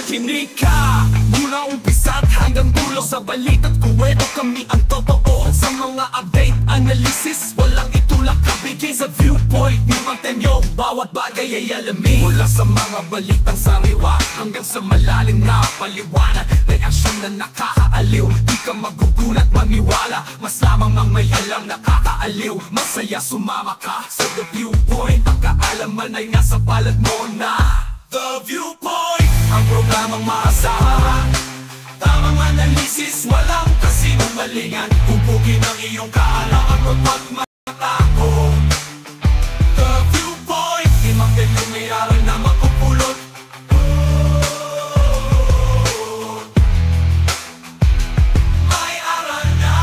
Makinig ka mula umpisa't hanggang dulo. Sa balita't kuwento kami ang totoo. Sa mga update, analysis, walang itulak kabigay sa viewpoint ni Mang Temyo. Bawat bagay ay alamin, mula sa mga balitang sariwa hanggang sa malalim na paliwanag. Reaksyon na nakakaaliw, di ka magugulat maniwala. Mas lamang ang may alam nakakaaliw. Masaya sumama ka sa The Viewpoint. Ang kaalaman ay nasa palad mo na The Viewpoint, ang programang maasahan. Tamang analisis, walang kasinungalingan. Pupugin ang iyong kaalaman at magmatako. The Viewpoint, di Mang Temyo may aral na makupulot. May aral na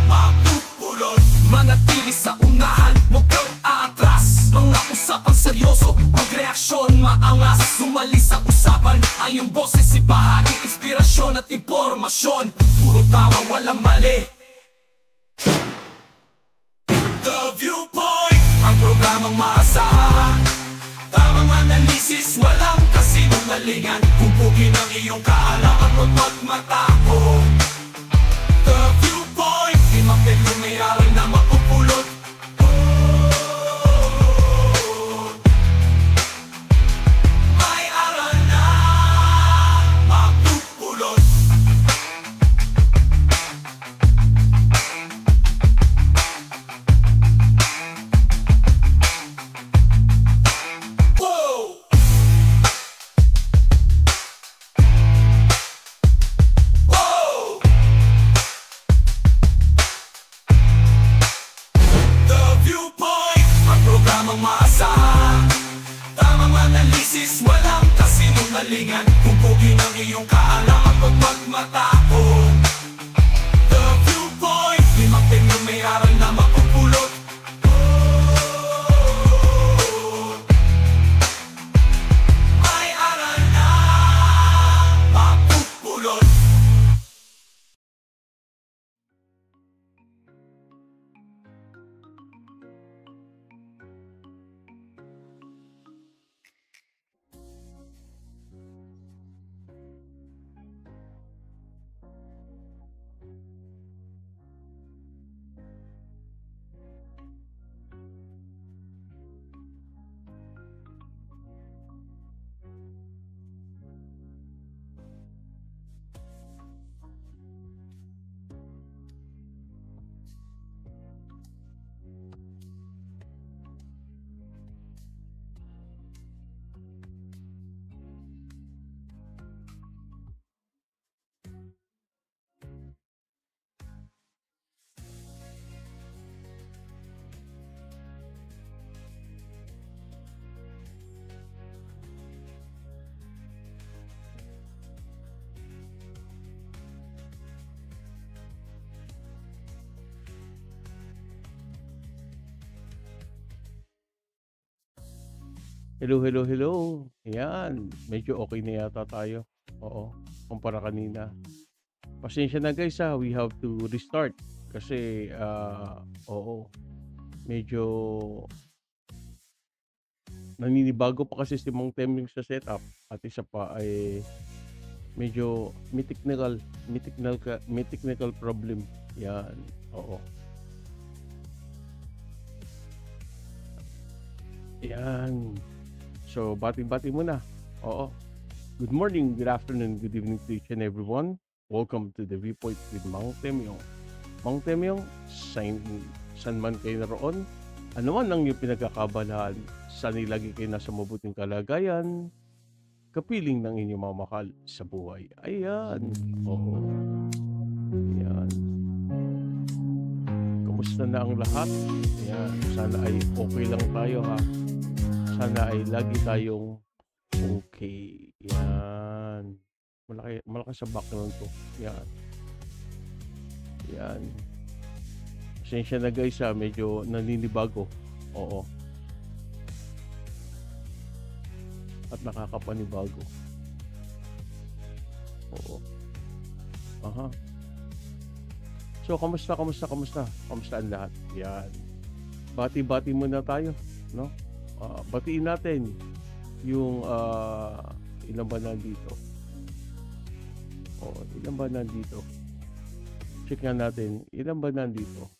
makupulot. Manatili sa unahan, huwag kang aatras. Mga usapang seryoso, magreaksyon maangas. Sumali sa usapan, ang iyong boses ibahagi. Inspirasyon at impormasyon, puro tama walang mali. The Viewpoint, ang programang maasahan. Tamang analisis, walang kasinungalingan. Pupugin ang iyong kaalaman at magmatako. The Viewpoint, di Mang Temyo may aral na makupulot. May aral na makupulot. Whoa! Whoa! The Viewpoint, ang programang maasahan. Tamang analisis, walang kasinungalingan. Pupugin ang iyong kaalaman at magmatako. The Viewpoint, di Mang Temyo may aral na makupulot. May aral na makupulot. Hello, hello, hello. Ayan, medyo okay na yata tayo. Oo, kumpara kanina. Pasensya na guys ha, we have to restart. Kasi, oo, medyo naninibago pa kasi si Mang Temyo sa setup. At isa pa ay medyo may technical problem. Yan, oo. Yan. So, bati-bati muna. Oo. Good morning, good afternoon, good evening to each and everyone. Welcome to The Viewpoint with Mang Temyo. Mang Temyo, saan man kayo naroon, ano man ang iyong pinagkakabalaan, sana'y lagi kayo nasa mabuting kalagayan, kapiling ng inyong mamahal sa buhay. Ayan. Oo. Ayan. Kamusta na ang lahat? Ayan. Sana ay okay lang tayo ha. Sana ay lagi tayong okay. Yan. Malakas sa background ko. Yan. Yan. Pasensya na guys ha. Medyo naninibago. Oo. At nakakapanibago. Oo. Aha. So, kamusta ang lahat? Yan. Bati-bati muna tayo. No? Batiin natin yung Ilan ba nandito? Ilan ba nandito? Check nga natin. Ilan ba nandito?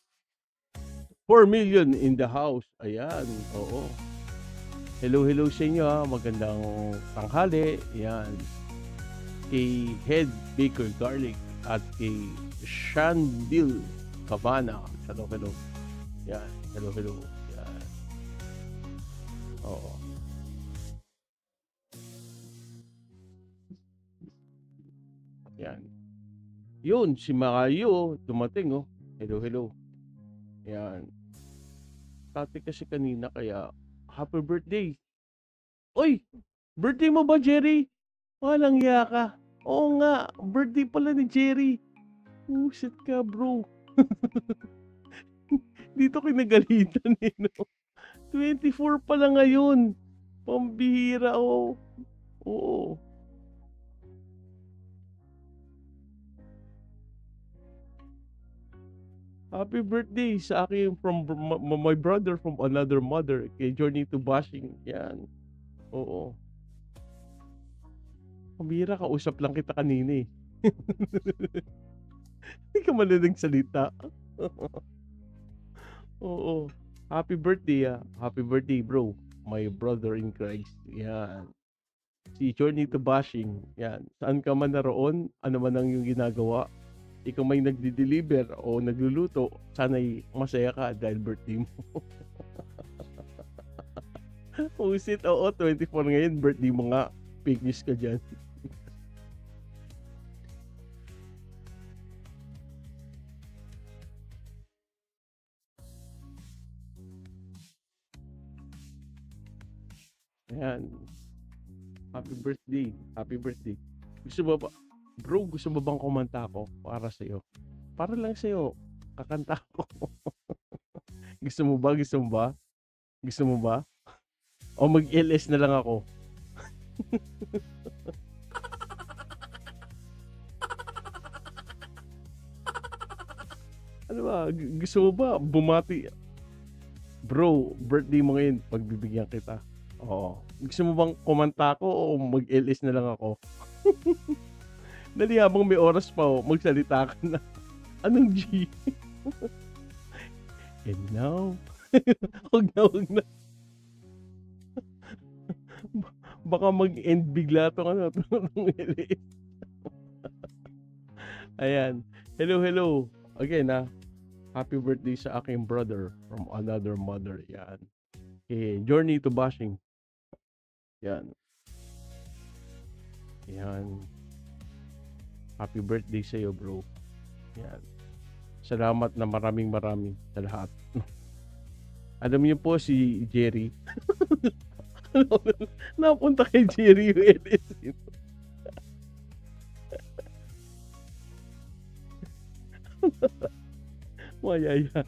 4 million in the house. Ayan. Oo. Hello sa inyo ha. Magandang tanghali. Ayan. Kay Head Baker Garlic at kay Shandil Cabana. Hello. Ayan. Hello. Ayan. Oo. Ayan. Yun, si Makayo, dumating oh. Hello. Ayan. Tati kasi kanina kaya, happy birthday. Oy, birthday mo ba, Jerry? Walang iya ka. Oo nga, birthday pala ni Jerry. Shit ka, bro. Dito kinagalitan eh, no? 24 pala ngayon. Pambihira, oh. Oo. Happy birthday sa akin from my brother from another mother kay Journey to Bashing. Yan. Oo. Pambihira, kausap lang kita kanina eh. Hindi ka malalang salita. Oo. Happy birthday ah. Happy birthday bro. My brother in Christ. Yan. Si Journey to Bashing. Yan. Saan ka man naroon, ano man ang iyong ginagawa, ikaw may nagdi-deliver o nagluluto, sana'y masaya ka dahil birthday mo. Usit, oo, 24 ngayon, birthday mo nga. Fake news ka dyan. Ayan. Happy birthday. Happy birthday. Gusto mo ba, bro, gusto mo bang kumanta ako para sa'yo? Para lang sa'yo. Kakanta ko. Gusto mo ba? Gusto mo ba? Gusto mo ba? O mag-LS na lang ako. Ano ba? Gusto mo ba? Bumati. Bro, birthday mo ngayon. Pagbibigyan kita. Oo. Gusto mo bang kumanta ako o mag-LS na lang ako? Dali, habang may oras pa, magsalita ka na. Anong G? And now, huwag na. Baka mag-end bigla itong ano, itong LS. Ayan. Hello. Again happy birthday sa aking brother from another mother. Yan. Okay, Journey to Bashing. Yan. Happy birthday sa iyo, bro. Yan. Salamat na maraming sa lahat. Alam niyo po si Jerry. Napunta kay Jerry yung LS. Mayaya.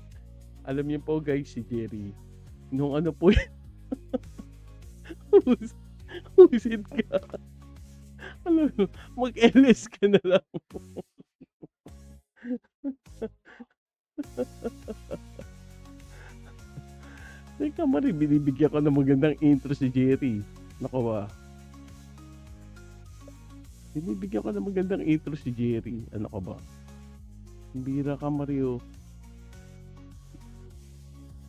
Alam niyo po guys, si Jerry, nung ano po yan, husit ka. Alam mo, mag-LS ka na lang. Teka Mari, binibigyan ko ng magandang intro si Jerry. Nako ba? Binibigyan ko ng magandang intro si Jerry. Ano ka ba? Bira ka Mario.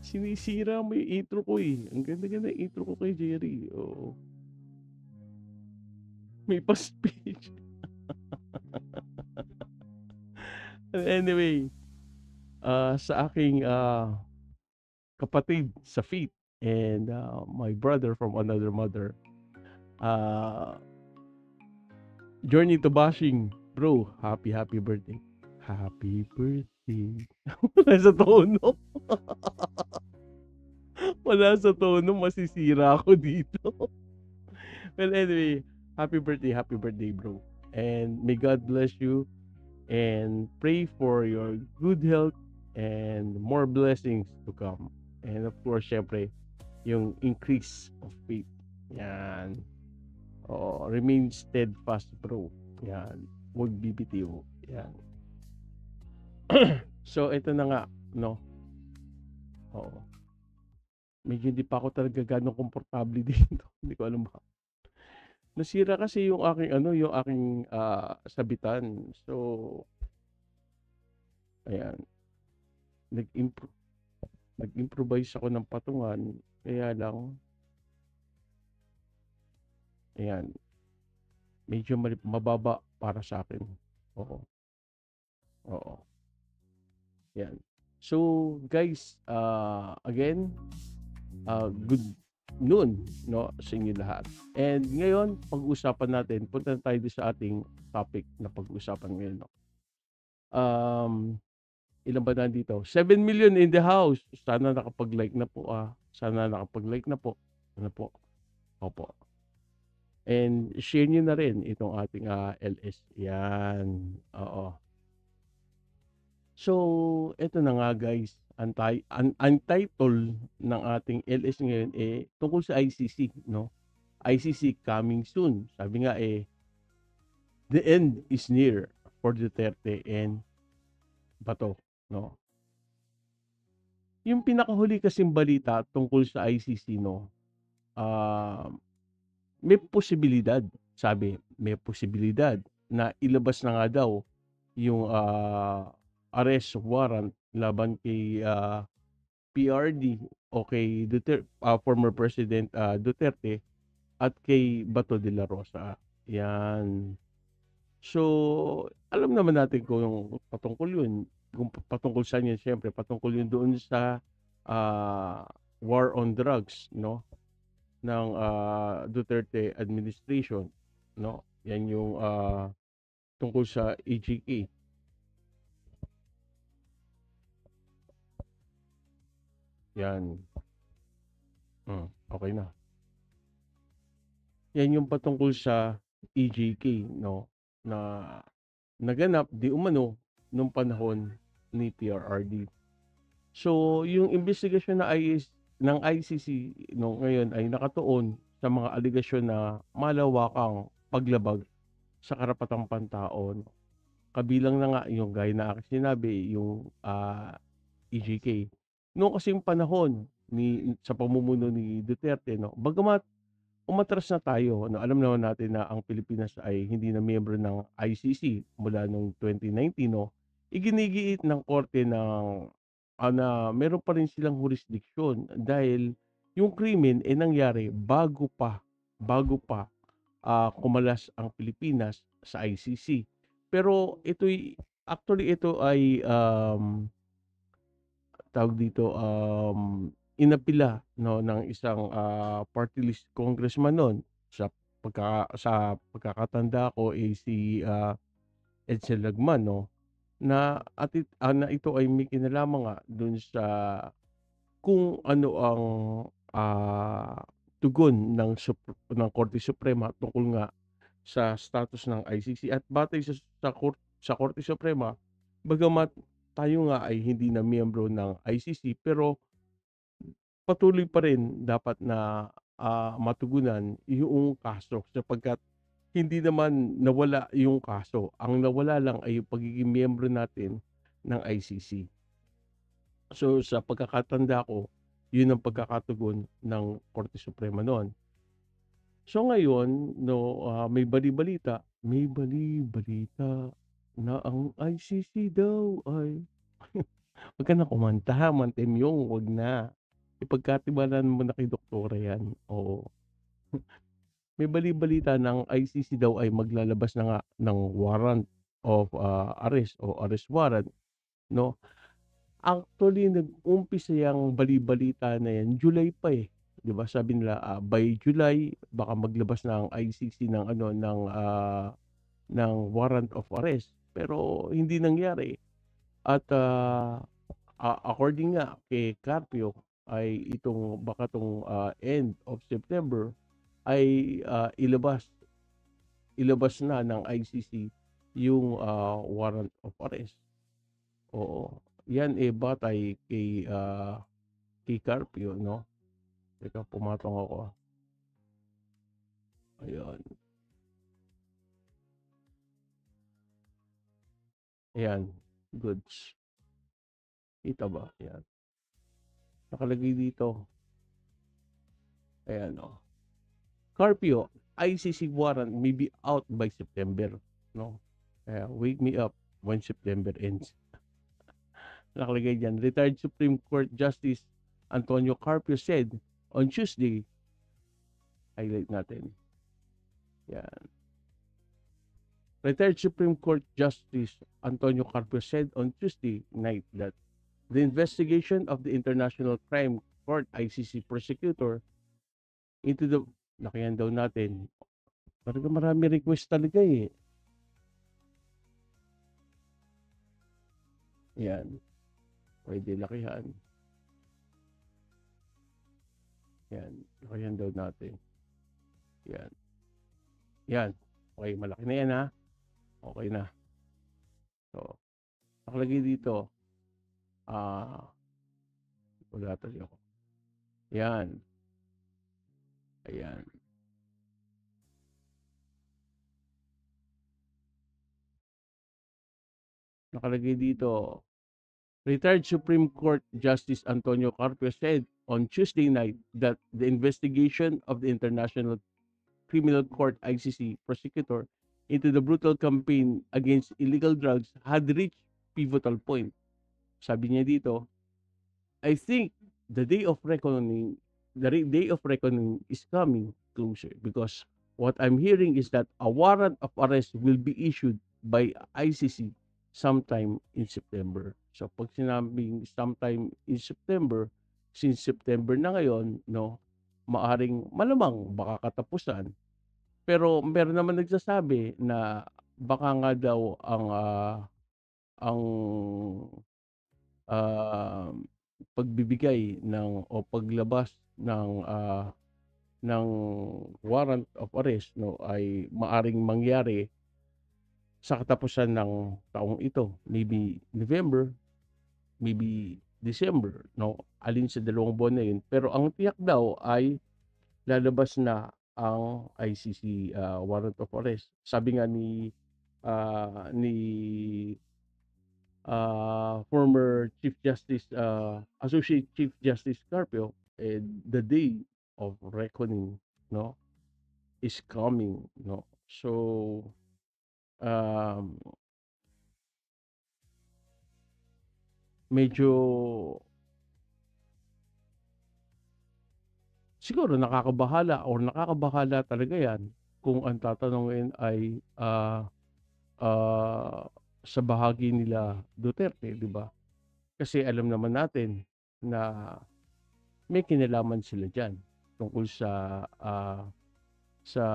Sinisira mo yung intro ko eh. Ang ganda-ganda intro ko kay Jerry. Oo. May pa-speech. Anyway, sa aking kapatid sa faith and my brother from another mother, Journey to Bashing, bro, happy birthday. Happy birthday. Wala sa tono. Wala sa tono, masisira ako dito. Well, anyway, happy birthday, bro. And may God bless you. And pray for your good health and more blessings to come. And of course, syempre, yung increase of faith. Yan. Remain steadfast, bro. Yan. Huwag bibitiw. Yan. So, ito na nga, no? Oo. Medyo hindi pa ako talaga ganong komportable dito. Hindi ko alam ba. Nasira kasi yung aking ano, yung aking, sabitan. So, ayan, nag-impro nag-improvise ako ng patungan, kaya lang ayan, medyo mababa para sa akin. Oo, oo, 'yan. So, guys, again, good noon 'no, sa inyo lahat. And ngayon pag-uusapan natin, punta na tayo do'n sa ating topic na pag-uusapan ngayon 'no. Um, Ilan ba nandito? 7 million in the house. Sana nakapag-like na po, sana nakapag-like na po. Ano po? Opo. And share niyo na rin itong ating, LS, 'yan, oo. So, eto na nga guys, ang title ng ating LS ngayon, tungkol sa ICC 'no. ICC coming soon. Sabi nga, the end is near for Duterte and Bato 'no. Yung pinakahuli kasing balita tungkol sa ICC 'no, ah, may posibilidad, sabi, may posibilidad na ilabas na nga daw yung, arrest warrant laban kay, PRD o kay former President, Duterte at kay Bato de la Rosa, 'yan. So, alam naman natin kung patungkol yun, kung patungkol saan yun, siyempre patungkol yun doon sa, ah, war on drugs 'no, ng, Duterte administration 'no. Yan yung, tungkol sa EJK, 'yan. Okey na. Yan yung patungkol sa EJK 'no, na naganap di umano nung panahon ni PRRD. So, yung investigasyon ng ICC 'no ngayon ay nakatuon sa mga alegasyon na malawakang paglabag sa karapatang pantao 'no. Kabilang na nga yung gaya na aking sinabi yung, EJK. Noong kasing panahon sa pamumuno ni Duterte 'no, bagamat umatras na tayo 'no, alam naman natin na ang Pilipinas ay hindi na miyembro ng ICC mula nung 2019 'no, iginigiit ng korte na meron pa rin silang jurisdiksyon dahil yung krimen, nangyari bago pa, kumalas ang Pilipinas sa ICC. Pero ito ay, tawag dito, inapila 'no ng isang, party list congressman nun. Sa pagkakatanda ko, si, Edsel Lagman 'no, na ito ay may kinalaman nga dun sa kung ano ang, tugon ng Korte Suprema tungkol nga sa status ng ICC at batay sa Korte Suprema, bagamat tayo nga ay hindi na miyembro ng ICC, pero patuloy pa rin dapat na, matugunan yung kaso sapagkat hindi naman nawala yung kaso, ang nawala lang ay yung pagiging miyembro natin ng ICC. So, sa pagkakatanda ko, yun ang pagkakatugon ng Korte Suprema noon. So ngayon 'no, may bali-balita na ang ICC daw ay wag ka na kumanta, Mantemyong, wag na. Ipagkatiwalaan mo na kay doktora 'yan, oo. May bali-balita na ang ICC daw ay maglalabas na nga ng warrant of, arrest o arrest warrant 'no. Actually, nag-umpisa yang bali-balita na 'yan July pa, 'di ba? Sabi nila, by July baka maglabas na ang ICC ng ano, ng warrant of arrest, pero hindi nangyari at, according nga kay Carpio ay baka 'tong, end of September ay, ilabas na ng ICC yung, warrant of arrest. Oo, 'yan, batay kay Carpio 'no. Teka, pumatong ako, ayun. Ayan, goods. Kita ba? Ayan, nakalagay dito, ayan, oh. Carpio, ICC warrant may be out by September, no? Wake me up when September ends. Nakalagay diyan, retired Supreme Court Justice Antonio Carpio said on Tuesday, highlight natin. Yan. Retired Supreme Court Justice Antonio Carpio said on Tuesday night that the investigation of the International Crime Court ICC prosecutor into the lakihan daw natin. Talaga marami request talaga eh. Yan. Pwede lakihan. Yan. Lakihan daw natin. Yan. Yan. Okay, malaki na yan ha. Okay na. So, nakalagay dito. Wala talaga ako. Yan. Ayan. Nakalagay dito. Retired Supreme Court Justice Antonio Carpio said on Tuesday night that the investigation of the International Criminal Court ICC prosecutor into the brutal campaign against illegal drugs had reached pivotal point. Sabi niya dito, I think the day of reckoning is coming closer because what I'm hearing is that a warrant of arrest will be issued by ICC sometime in September. So pag sinabing sometime in September, since September na ngayon, no, maaring malamang baka katapusan. Pero meron naman nagsasabi na baka nga daw ang pagbibigay ng o paglabas ng warrant of arrest, no, ay maaring mangyari sa katapusan ng taong ito, maybe November, maybe December, no, alin sa dalawang buwan na yun. Pero ang tiyak daw ay lalabas na ang ICC warrant of arrest. Sabi nga ni former Chief Justice Associate Chief Justice Carpio, the day of reckoning, no, is coming, no. So medyo siguro nakakabahala talaga yan kung ang tatanungin ay sa bahagi nila Duterte, di ba? Kasi alam naman natin na may kinalaman sila dyan tungkol sa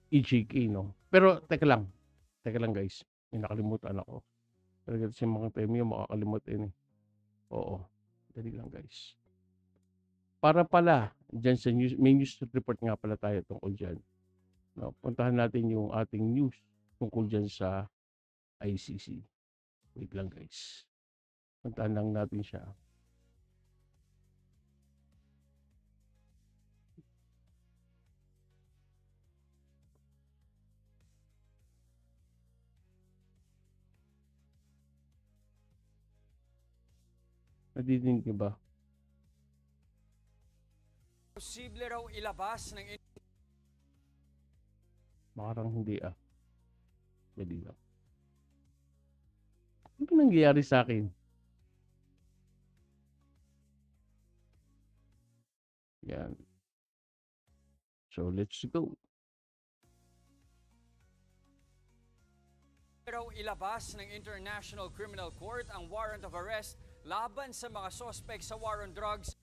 EJK, no? Pero teka lang guys, may nakalimutan ako. Talaga si mga Temyo makakalimutan eh. Oo, dali lang guys. Para pala, dyan sa news, may news report nga pala tayo tungkol dyan. No, puntahan natin yung ating news tungkol dyan sa ICC. Wait lang guys. Puntahan lang natin siya. Nadidinig niyo ba? Posible raw ilabas ng Makarang hindi Dali lang. Ano nangyayari sa akin? Yan. So, let's go. raw ilabas ng International Criminal Court ang warrant of arrest laban sa mga sospek sa war on drugs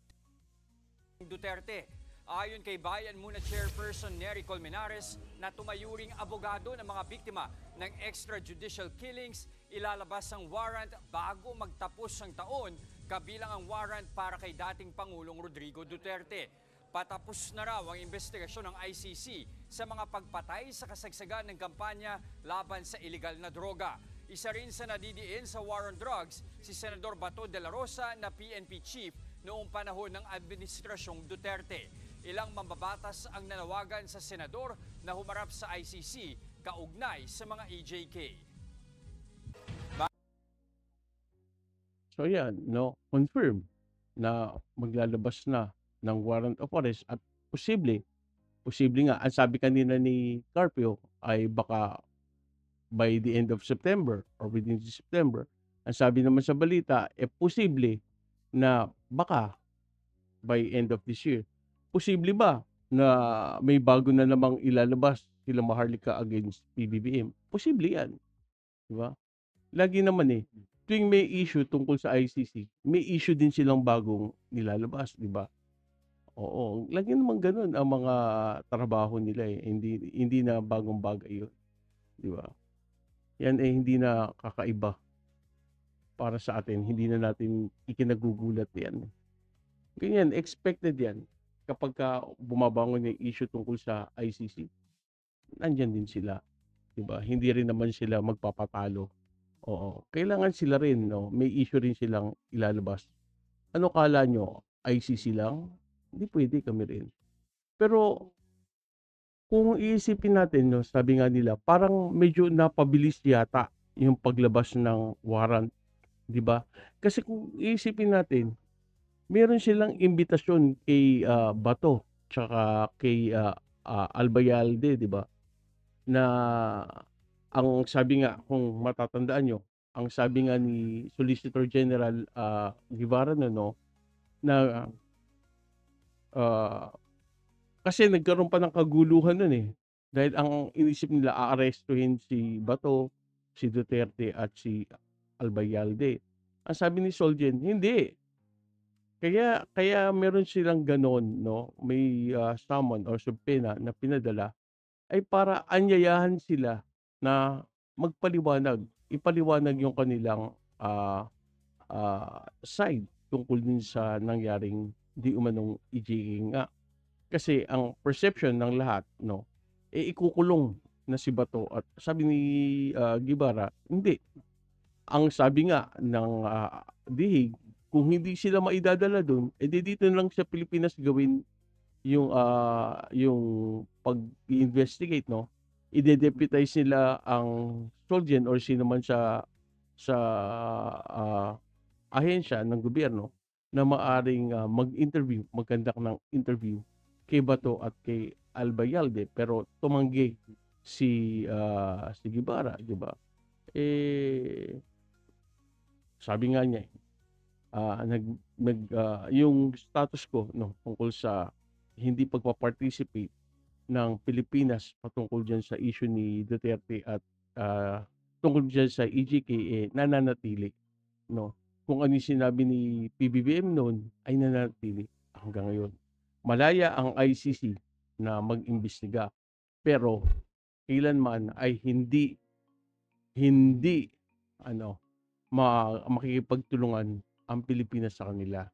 Duterte. Ayon kay Bayan Muna Chairperson Nery Colmenares na tumayuring abogado ng mga biktima ng extrajudicial killings, ilalabas ang warrant bago magtapos ang taon, kabilang ang warrant para kay dating Pangulong Rodrigo Duterte. Patapos na raw ang investigasyon ng ICC sa mga pagpatay sa kasagsagan ng kampanya laban sa iligal na droga. Isa rin sa nadidiin sa war on drugs si Senador Bato de la Rosa na PNP chief noong panahon ng Administrasyong Duterte. Ilang mambabatas ang nanawagan sa senador na humarap sa ICC kaugnay sa mga EJK. So yan, no, confirm na maglalabas na ng warrant of arrest at posible Posible nga, ang sabi kanina ni Carpio ay baka by the end of September or within September. Ang sabi naman sa balita, posible na baka by end of this year. Posible ba na may bago na namang ilalabas sila Maharlika against PBBM? Posible yan. Di ba? Lagi naman tuwing may issue tungkol sa ICC, may issue din silang bagong nilalabas, di ba? Oo, lagi naman ganun ang mga trabaho nila Hindi na bagong bagay yun, di ba? Yan hindi na kakaiba para sa atin. Hindi na natin ikinagugulat yan. Ganyan, expected yan. Kapag bumabangon yung issue tungkol sa ICC, nandyan din sila. Diba? Hindi rin naman sila magpapatalo. Oo. Kailangan sila rin, no? May issue rin silang ilalabas. Ano kala nyo? ICC lang? Hindi pwede, kami rin. Pero, kung iisipin natin, no, sabi nga nila, parang medyo napabilis yata yung paglabas ng warrant. Diba? Kasi kung iisipin natin, meron silang imbitasyon kay Bato tsaka kay Albayalde, di ba? Na ang sabi nga, kung matatandaan nyo, ang sabi nga ni Solicitor General Guevara no, na kasi nagkaroon pa ng kaguluhan nun dahil ang inisip nila aarestuhin si Bato, si Duterte at si Albayalde. Ang sabi ni Solgen, hindi. Kaya meron silang ganon, no? May summon or subpoena na pinadala ay para anyayahan sila na magpaliwanag, ipaliwanag yung kanilang side tungkol din sa nangyaring di umanong EJK nga. Kasi ang perception ng lahat, no, ikukulong na si Bato at sabi ni Guevara, hindi. Ang sabi nga ng dihig, kung hindi sila maidadala doon, edi dito lang sa Pilipinas gawin yung pag-investigate, no? I-deputize nila ang Solgen or sino man sa ahensya ng gobyerno na maaring mag-interview, magkandak ng interview kay Bato at kay Albayalde, pero tumanggi si Guevara, di ba? Sabi nga niya yung status ko, no, tungkol sa hindi pagpa-participate ng Pilipinas patungkol diyan sa issue ni Duterte at tungkol diyan sa EJK nananatili, no. Kung ano yung sinabi ni PBBM noon ay nananatili hanggang ngayon. Malaya ang ICC na mag-imbestiga, pero kailanman ay hindi makikipagtulungan ang Pilipinas sa kanila.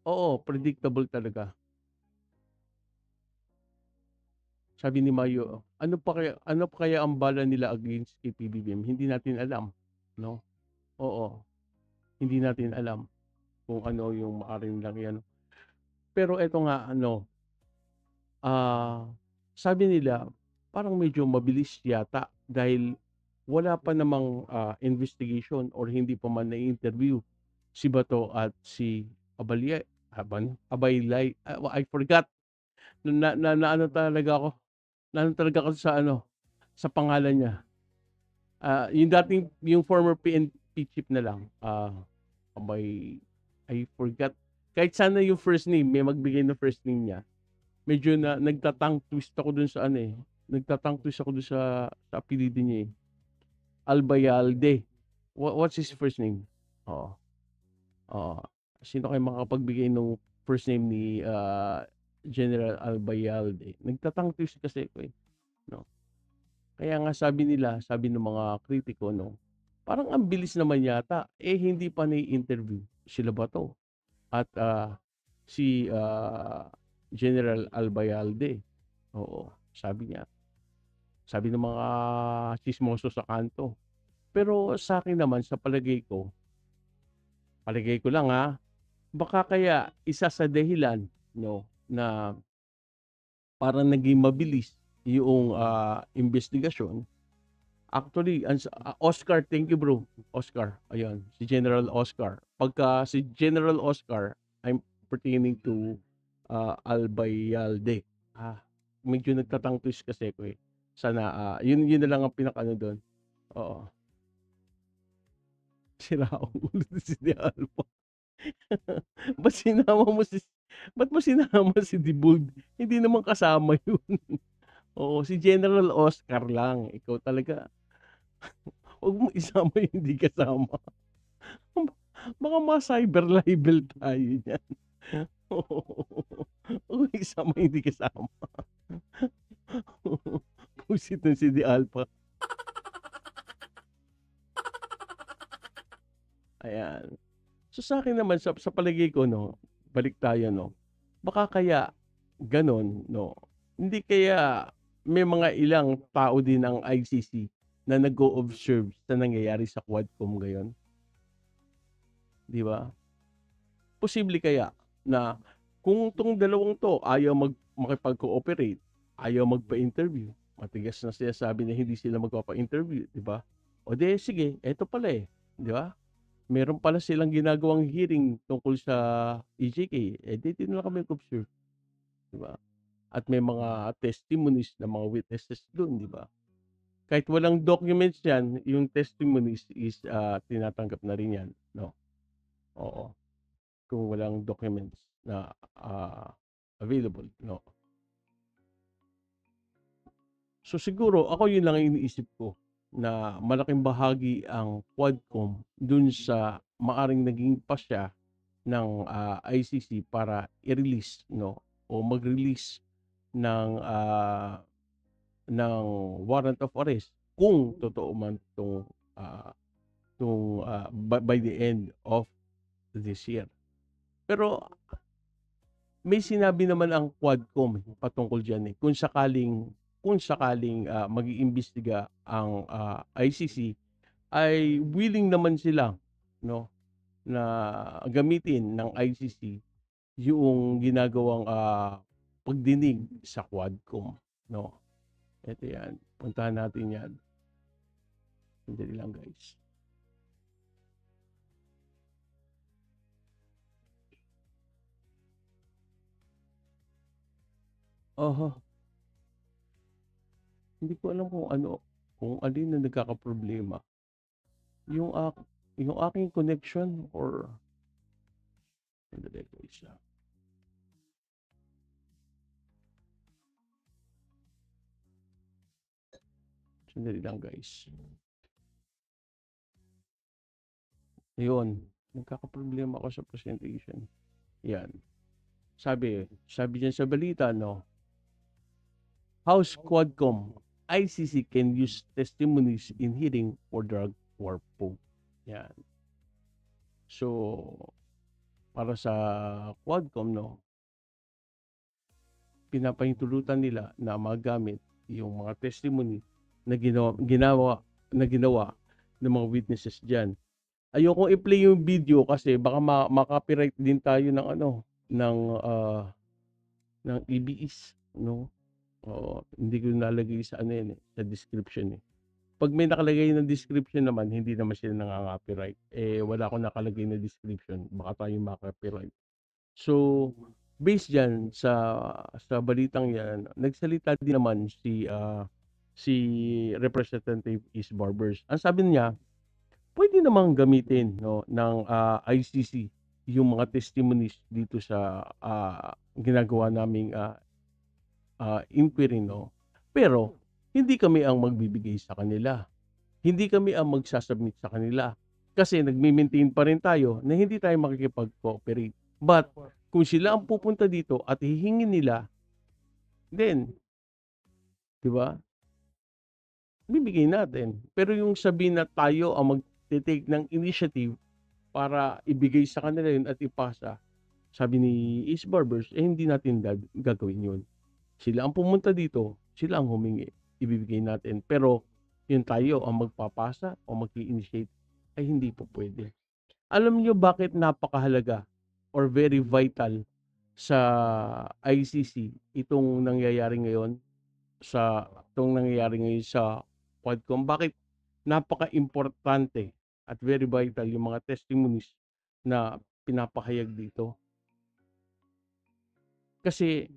Oo, predictable talaga. Sabi ni Mayo, ano pa kaya ang bala nila against kay PBBM? Hindi natin alam, no? Oo. Hindi natin alam kung ano yung maaring lang yan. Pero eto nga sabi nila parang medyo mabilis yata dahil wala pa namang investigation or hindi pa man na-interview si Bato at si Abaylay. I forgot. Ano talaga ako sa pangalan niya. Yung former PNP chief na lang. I forgot. Kahit sana yung first name, may magbigay ng first name niya. Medyo nagtatang twist ako dun sa Nagtatang twist ako dun sa apelyido niya Albayalde. What's his first name? Sino kayo makapagbigay ng first name ni General Albayalde? Nagtatang twist kasi ko no? Kaya nga sabi ng mga kritiko, no? Parang ang bilis naman yata. Hindi pa na-interview sila Bato at si General Albayalde. Oo, sabi niya. Sabi ng mga chismoso sa kanto. Pero sa akin naman, sa palagay ko lang baka kaya isa sa dahilan, no, na parang naging mabilis yung investigasyon. Actually, Oscar, thank you bro. Oscar, ayun, si General Oscar. Pagka si General Oscar, pertaining to Albayalde. Medyo nagtatang twist kasi ko eh. Sana yun na lang ang pinakano doon. Oo. Sira ang ulo si De Alba. Ba't sinama mo si Ba't mo sinama si Dibold? Hindi naman kasama yun. Oo, si General Oscar lang. Ikaw talaga. Huwag mo isama yung hindi kasama. Baka ma-cyber libel tayo niyan. Huwag mo isama yung hindi kasama. Pusit na si Di Alpha. Ayan. So sa akin naman, sa palagay ko, no, balik tayo, no, baka kaya ganon, no, hindi kaya may mga ilang tao din ang ICC na nag-o-observe sa nangyayari sa Quadcom ngayon. Di ba? Posible kaya na kung tong dalawang to ayaw makipag-cooperate, ayaw magpa-interview, matigas na sinasabi na hindi sila magpapa-interview, di ba? O de, sige, eto pala eh, di ba? Meron pala silang ginagawang hearing tungkol sa EJK. Dito na lang kami observe. Diba? At may mga testimonies ng mga witnesses doon, di ba? Kahit walang documents yan, yung testimonies is tinatanggap na rin yan. No? Oo. Kung walang documents na available. No? So siguro, ako yun lang iniisip ko na malaking bahagi ang Quadcom dun sa maaring naging pasya ng ICC para i-release, no, o mag-release ng warrant of arrest kung totoo man by the end of this year. Pero may sinabi naman ang Quadcom patungkol diyan eh, kung sakaling mag-iimbestiga ang ICC, ay willing naman sila, no, na gamitin ng ICC yung ginagawang pagdinig sa Quadcom, no. Ito yan, puntahan natin yan. Hindi lang guys. Hindi ko alam kung alin na nagkakaproblema. Yung aking connection or sandali lang guys. Ayun, nagkakaproblema ako sa presentation. Yan. Sabi diyan sa balita, no, House Quadcom, ICC can use testimonies in hearing for drug war probe. Yan. So, para sa Quadcom, no, pinapahintulutan nila na magamit yung mga testimony na ginawa ng mga witnesses diyan. Ayoko i-play yung video kasi baka ma-copyright din tayo ng EBS, no? Hindi ko nalagay sa sa description eh. Pag may nakalagay ng description naman, hindi naman sila nang-copyright. Wala akong nakalagay na description, baka tayo ma-copyright. So, based diyan sa balitang 'yan, nagsalita din naman si Representative Is Barbers. Ang sabi niya, pwede namang gamitin, no, ng ICC yung mga testimonies dito sa ginagawa naming inquiry, no. Pero hindi kami ang magbibigay sa kanila. Hindi kami ang magsasubmit sa kanila. Kasi nagme-maintain pa rin tayo na hindi tayo makikipag-cooperate. But kung sila ang pupunta dito at hihingin nila, then, di ba? Bibigay natin. Pero yung sabihin na tayo ang mag-take ng initiative para ibigay sa kanila yun at ipasa, sabi ni Is Barbers, hindi natin gagawin yun. Sila ang pumunta dito, sila ang humingi, ibibigay natin. Pero yun tayo ang magpapasa o mag-i-initiate, ay hindi po pwede. Alam niyo bakit napakahalaga or very vital sa ICC itong nangyayari ngayon sa Quadcom? Bakit napaka-importante at very vital yung mga testimonies na pinapahayag dito? Kasi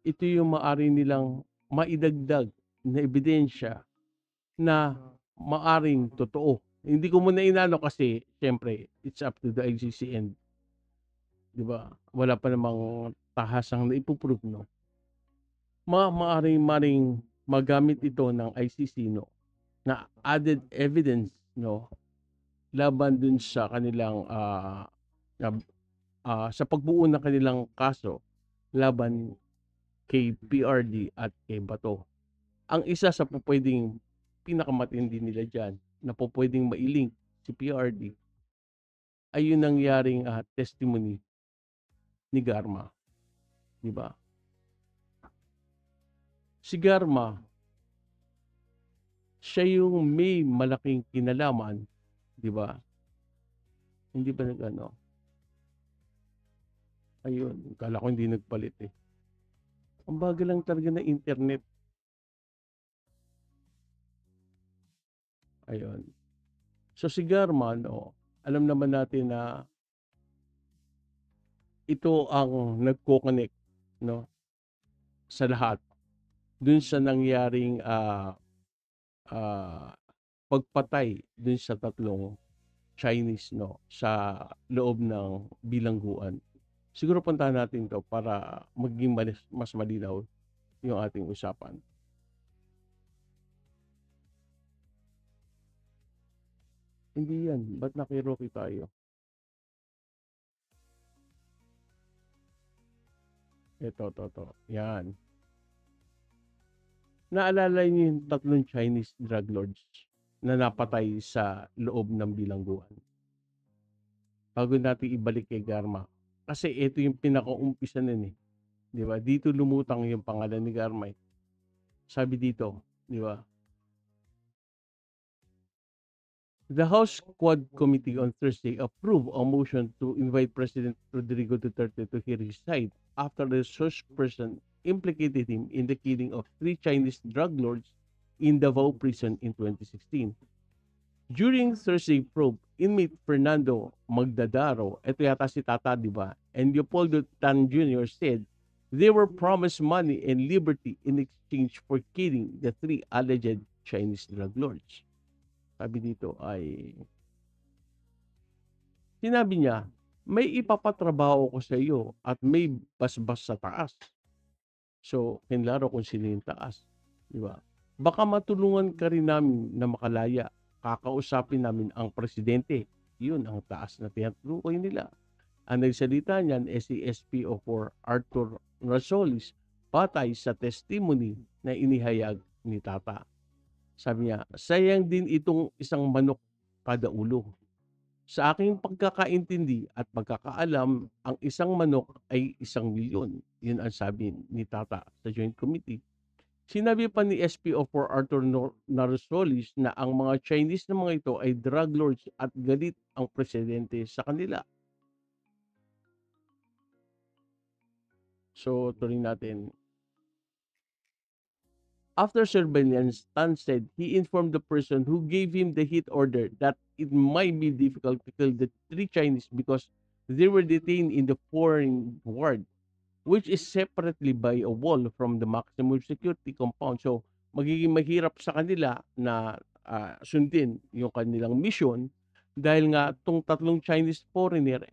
ito yung maaari nilang maidagdag na ebidensya na maaring totoo. Hindi ko muna inano kasi siyempre it's up to the ICC and 'di ba? Wala pa namang tahasang naipo-prove, no. Maaring magamit ito ng ICC, no, na added evidence, no, laban dun sa kanilang sa pagbuo ng kanilang kaso laban kay PRD at kay Bato. Ang isa sa pupwedeng pinakamatindi nila diyan na pupwedeng mailink si PRD ay yung nangyaring testimony ni Garma, 'di ba? Si Garma, siya yung may malaking kinalaman, 'di ba? Hindi ba nag-ano? Ayun, kala ko hindi nagpalit eh. Ang bagal lang talaga ng internet. Ayun. So si Garma, no, alam naman natin na ito ang nagko-connect, no, sa lahat dun sa nangyaring pagpatay dun sa tatlong Chinese, no, sa loob ng bilangguan. Siguro puntahan natin to para maging mas malinaw yung ating usapan. Hindi yan. Ba't nakiroki tayo? Ito. Yan. Naalala niyo yung tatlong Chinese drug lords na napatay sa loob ng bilangguan? Bago natin ibalik kay Garma. Kasi ito yung pinaka-umpisa nun eh. Di ba? Dito lumutang yung pangalan ni Garma. Sabi dito, di ba? The House Quad Committee on Thursday approved a motion to invite President Rodrigo Duterte to hear his side after the source person implicated him in the killing of 3 Chinese drug lords in Davao Prison in 2016. During Thursday probe, inmate Fernando Magdadaro, ito yata si Tata, di ba? And Leopoldo Tan Jr. said they were promised money and liberty in exchange for killing the 3 alleged Chinese drug lords. Sabi dito ay, sinabi niya, may ipapatrabaho ko sa iyo at may basbas sa taas. So, kinlaro kung sino yung taas. Di ba? Baka matulungan ka rin namin na makalaya. Kakausapin namin ang presidente. Yun ang taas na tinutukoy nila. Ang nagsalita niyan ay si SPO4 Arthur Rasolis patay sa testimony na inihayag ni Tata. Sabi niya, sayang din itong isang manok kada ulo. Sa aking pagkakaintindi at pagkakaalam, ang isang manok ay 1,000,000. Yun ang sabi ni Tata sa Joint Committee. Sinabi pa ni SPO4 Arthur Narasolis na ang mga Chinese na mga ito ay drug lords at galit ang presidente sa kanila. So, tuloy natin. After surveillance, Tan said he informed the person who gave him the hit order that it might be difficult to kill the 3 Chinese because they were detained in the foreign ward, which is separately by a wall from the maximum security compound. So, magiging mahirap sa kanila na sundin yung kanilang mission dahil nga itong tatlong Chinese foreigner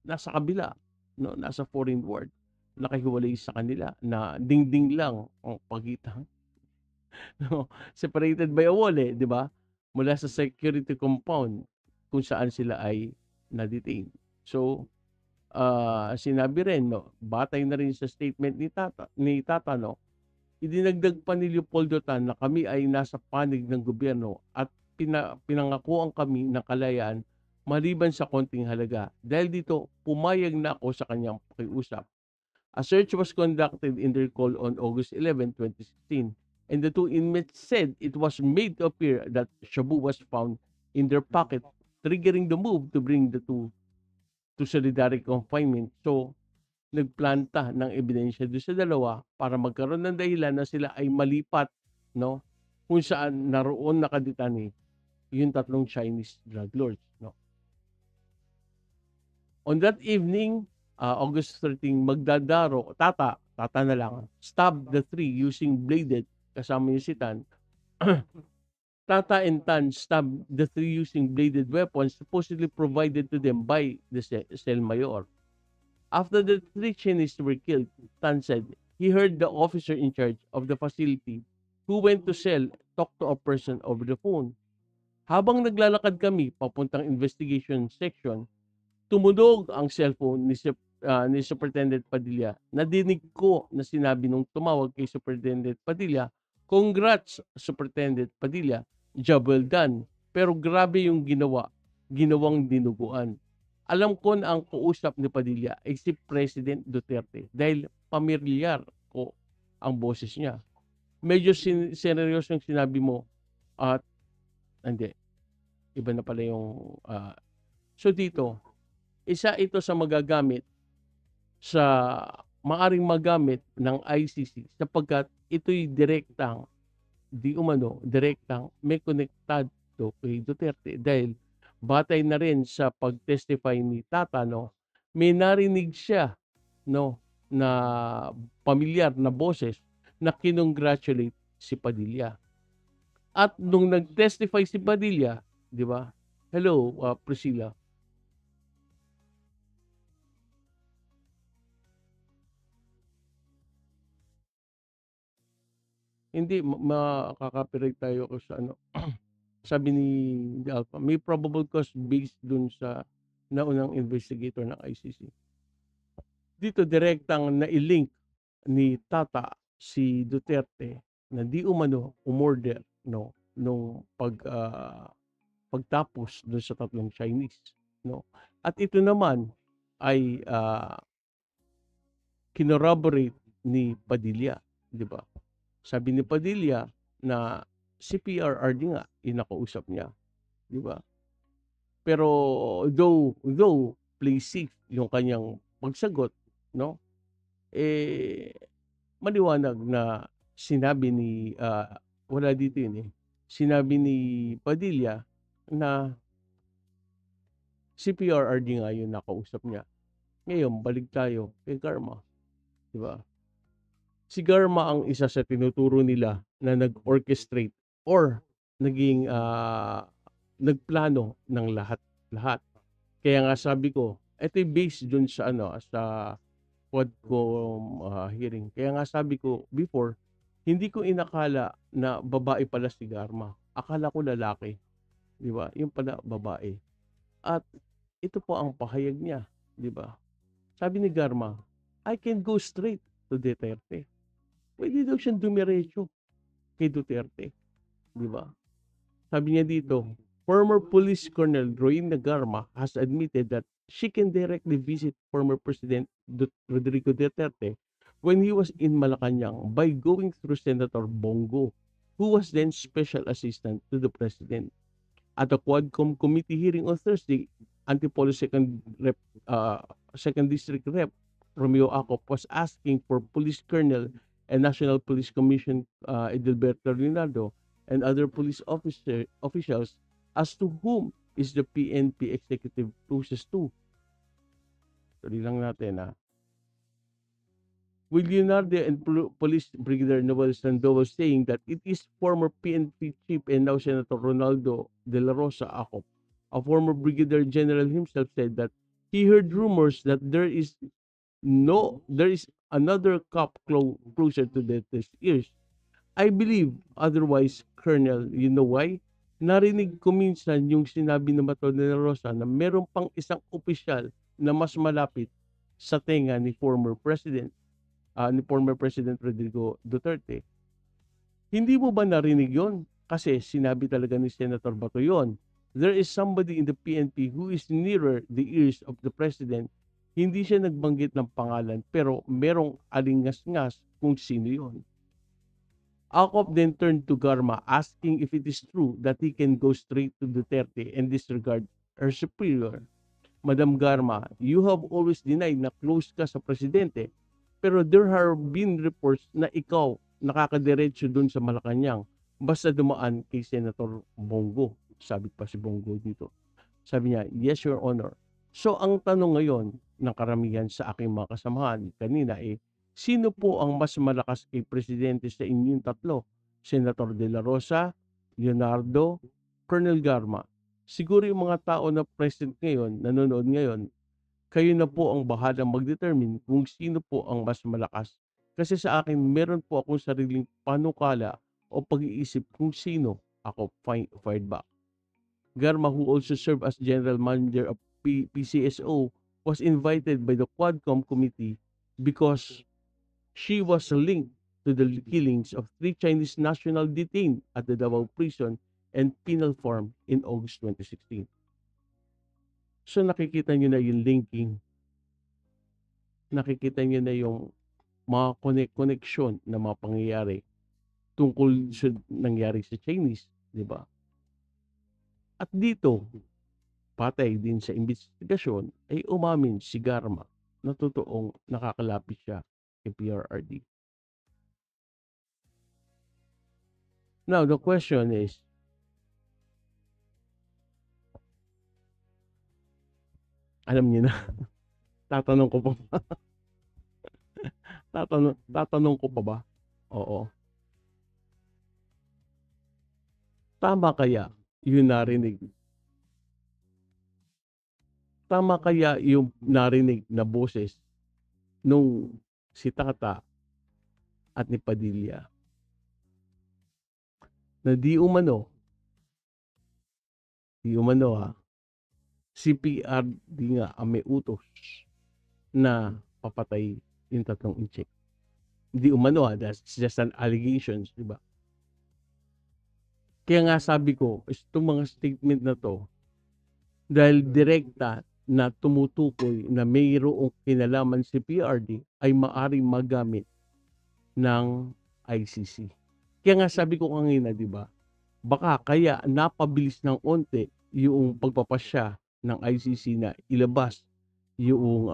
nasa kabila, no, nasa foreign ward. Nakahiwalay sa kanila na dingding lang ang pagitan. No, separated by a wall di ba? Mula sa security compound kung saan sila ay na-detain. So, sinabi rin, no, batay na rin sa statement ni Tata, no, idinagdag pa ni Leopoldo Tan na kami ay nasa panig ng gobyerno at pinangakuan kami ng kalayaan maliban sa konting halaga. Dahil dito, pumayag na ako sa kanyang pakiusap. A search was conducted in their call on August 11, 2016, and the 2 inmates said it was made to appear that shabu was found in their pocket, triggering the move to bring the 2 to solitary confinement. So, nagplanta ng ebidensya doon sa dalawa para magkaroon ng dahilan na sila ay malipat, no, kung saan naroon nakadetani yung tatlong Chinese drug lords, no. On that evening, August 13, tata na lang, stab the three using bladed, kasama yung si Tan. Tata and Tan stabbed the three using bladed weapons supposedly provided to them by the cell mayor. After the three Chinese were killed, Tan said he heard the officer in charge of the facility who went to cell talk to a person over the phone. Habang naglalakad kami papuntang investigation section, tumunog ang cellphone ni Superintendent Padilla. Nadinig ko na sinabi nung tumawag kay Superintendent Padilla, "Congrats, Superintendent Padilla, job well done." Pero grabe yung ginawang dinuguan. Alam ko na ang kausap ni Padilla ay si President Duterte dahil pamilyar ko ang boses niya. Medyo seryosong sinabi mo at hindi, iba na pala yung so dito, isa ito sa maaring magamit ng ICC sapagkat ito'y direktang may konektado kay Duterte dahil batay na rin sa pag-testify ni Tata, may narinig siya na pamilyar na boses na kinongratulate si Padilla. At nung nag-testify si Padilla, di ba? Hello, Priscilla. Hindi makaka-copyright tayo ko sa sabi ni Alpha, may probable cause based dun sa naunang investigator ng ICC. Dito direktang na-link ni Tata si Duterte na di umano umorder nung pagtapos dun sa tatlong Chinese, At ito naman ay kinorroborate ni Padilla, di ba? Sabi ni Padilla na si PRRD nga inakausap niya, di ba? Pero though play safe yung kanyang pagsagot, maliwanag na sinabi ni wala dito yun sinabi ni Padilla na si PRRD nga yun nakausap niya. Ngayon balik tayo kay Garma, di ba? Si Garma ang isa sa tinuturo nila na nag-orchestrate or naging nagplano ng lahat. Kaya nga sabi ko, ito'y based dun sa sa Quadcom hearing. Kaya nga sabi ko before, hindi ko inakala na babae pala si Garma. Akala ko lalaki. Di ba? Yung pala babae. At ito po ang pahayag niya, di ba? Sabi ni Garma, I can go straight to Duterte. Pwede daw siyang dumiretso kay Duterte. Di ba? Sabi niya dito, former Police Colonel Roina Garma has admitted that she can directly visit former President Rodrigo Duterte when he was in Malacanang by going through Senator Bongo, who was then special assistant to the President. At the Quadcom committee hearing on Thursday, Antipolo 2nd District Rep Romeo Acop was asking for Police Colonel and National Police Commission Edilberto Leonardo and other police officials as to whom is the PNP executive closest to. Tuloy lang natin With Leonardo and Police Brigadier Noel Sandoval saying that it is former PNP chief and now Senator Ronaldo De La Rosa Acop. A former Brigadier General himself said that he heard rumors that there is another cop closer to Duterte's ears. I believe otherwise, Colonel. You know why? Narinig ko minsan yung sinabi ng Mato de la Rosa na meron pang isang opisyal na mas malapit sa tenga ni former President Rodrigo Duterte. Hindi mo ba narinig yon? Kasi sinabi talaga ni Senator Bato yon. There is somebody in the PNP who is nearer the ears of the President. Hindi siya nagbanggit ng pangalan pero merong alingas-ngas kung sino yon. Acop then turned to Garma asking if it is true that he can go straight to Duterte and disregard her superior. Madam Garma, you have always denied na close ka sa presidente, pero there have been reports na ikaw nakakadiretso dun sa Malacanang basta dumaan kay Senator Bongo. Sabi pa si Bongo dito. Sabi niya, yes, Your Honor. So ang tanong ngayon ng karamihan sa aking mga kasamahan kanina, sino po ang mas malakas kay presidente sa inyong tatlo? Senator De La Rosa, Leonardo, Colonel Garma? Siguro yung mga tao na present ngayon, nanonood ngayon, kayo na po ang bahalang mag-determine kung sino po ang mas malakas. Kasi sa akin, meron po akong sariling panukala o pag-iisip kung sino ako fired back. Garma, who also served as general manager of PCSO, was invited by the Quadcom committee because she was linked to the killings of 3 Chinese national detained at the Davao prison and penal farm in August 2016. So nakikita nyo na yung linking, nakikita nyo na yung mga connection na mga pangyayari tungkol sa nangyari sa Chinese, di ba? At dito, patay din sa investigasyon, ay umamin si Garma na totoong nakakalapit siya kay PRRD. Now, the question is, alam niyo na, tatanong ko pa ba? tatanong ko pa ba? Oo. Tama kaya yung narinig? Tama kaya yung narinig na boses nung si Tata at ni Padilla na di umano si PRD nga ang may utos na papatay yung tatlong incheck. Di umano that's just an allegations, di ba? Kaya nga sabi ko, itong mga statement na to, dahil direkta na tumutukoy na mayroong kinalaman si PRD ay maaring magamit ng ICC. Kaya nga sabi ko kanina, di ba? Baka kaya napabilis ng onte yung pagpapasya ng ICC na ilabas yung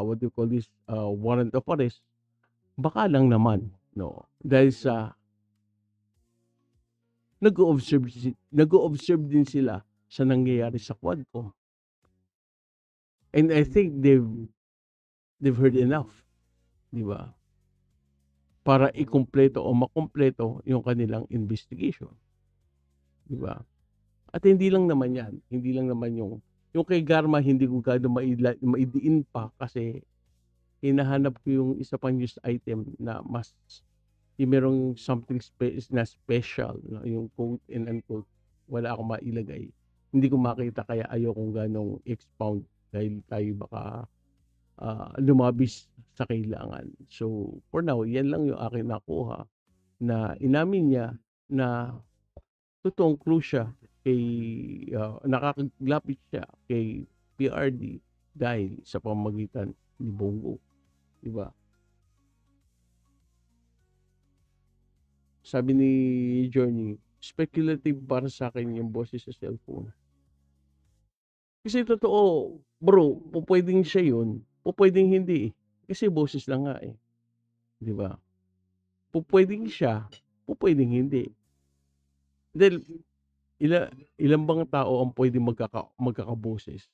what do you call this, warrant of arrest. Baka lang naman, no? Dahil sa nag-observe din sila sa nangyayari sa Quadcom. And I think they've heard enough, di ba? Para ikumpleto o makumpleto yung kanilang investigation. Di ba? At hindi lang naman yan. Hindi lang naman yung kay Garma, hindi ko gano'n maidiin pa kasi hinahanap ko yung isa pang news item na mas yung merong something na special, no? Yung quote and unquote, wala akong mailagay. Hindi ko makita kaya ayokong ganong expound dahil tayo baka lumabis sa kailangan. So, for now, yan lang yung akin nakuha na inamin niya na totoong clue siya kay nakakalapit siya kay PRD dahil sa pamamagitan ni Bongo. Diba? Sabi ni Journey, speculative para sa akin yung boses sa cellphone. Kasi totoo, bro, pwedeng siya yun, pwedeng hindi. Kasi boses lang nga eh. Di ba? Pwedeng siya, pwedeng hindi. Dahil ilang bang tao ang pwedeng magkakaboses?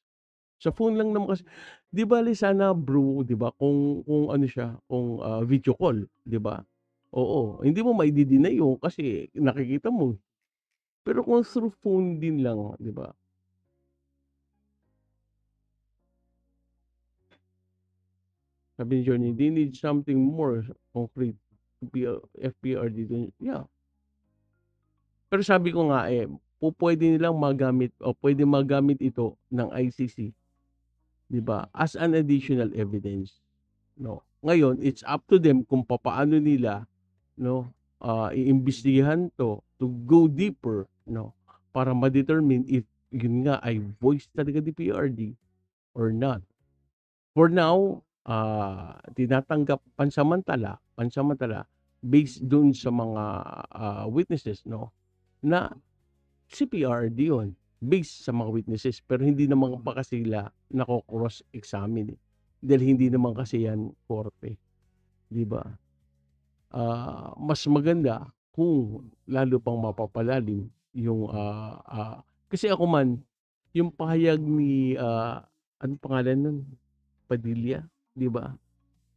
Sa phone lang naman kasi. Di ba sana bro, di ba? Kung ano siya, kung video call, di ba? Oo, hindi mo maididinay yun kasi nakikita mo. Pero kung through phone din lang, di ba? Sabi ni Johnny, they need something more concrete to be FPRD. Yeah. Pero sabi ko nga pwede nilang magamit o pwede magamit ito ng ICC, 'di ba? As an additional evidence. No. Ngayon, it's up to them kung paano nila iimbestigahan to go deeper, no, para ma-determine if yun nga ay voice talaga ni PRD or not. For now, tinatanggap pansamantala based dun sa mga witnesses, no, na si PRD yun based sa mga witnesses, pero hindi naman pa kasi sila nako-cross-examine dahil hindi naman kasi yan korte, di ba? Mas maganda kung lalo pang mapapalalim yung kasi ako man yung pahayag ni Anong pangalan nun? Padilla, 'di ba?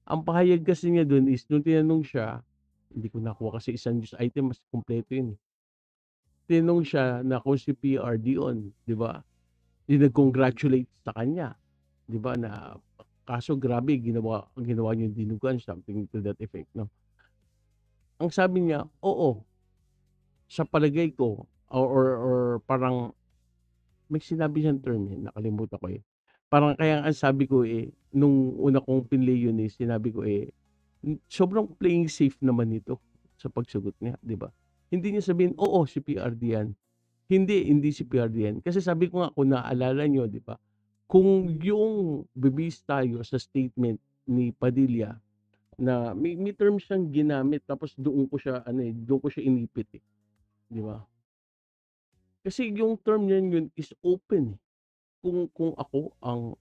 Ang pahayag kasi niya dun is nung tinanong siya, hindi ko nakuha kasi isang news item mas kumpleto yun, eh. Tinanong siya na kung si PR doon, 'di ba? 'Di nag-congratulate sa kanya, 'di ba, na kaso grabe ginawa niyong dinuguan, something to that effect, 'no? Ang sabi niya, oo, sa palagay ko or parang may sinabi siyang term, eh, nakalimutan ko, eh. Parang kaya ang sabi ko, eh, nung una kong pinlay yun, eh, sinabi ko, eh, sobrang playing safe naman nito sa pagsagot niya, 'di ba? Hindi niya sabihin, "Oo, si PRD yan." Hindi si PRD yan. Kasi sabi ko nga kung naalala niyo, 'di ba, kung yung be-base tayo sa statement ni Padilla na may term siyang ginamit tapos doon ko siya inipit, eh, 'di ba? Kasi yung term niyan yun is open, eh. Kung ako ang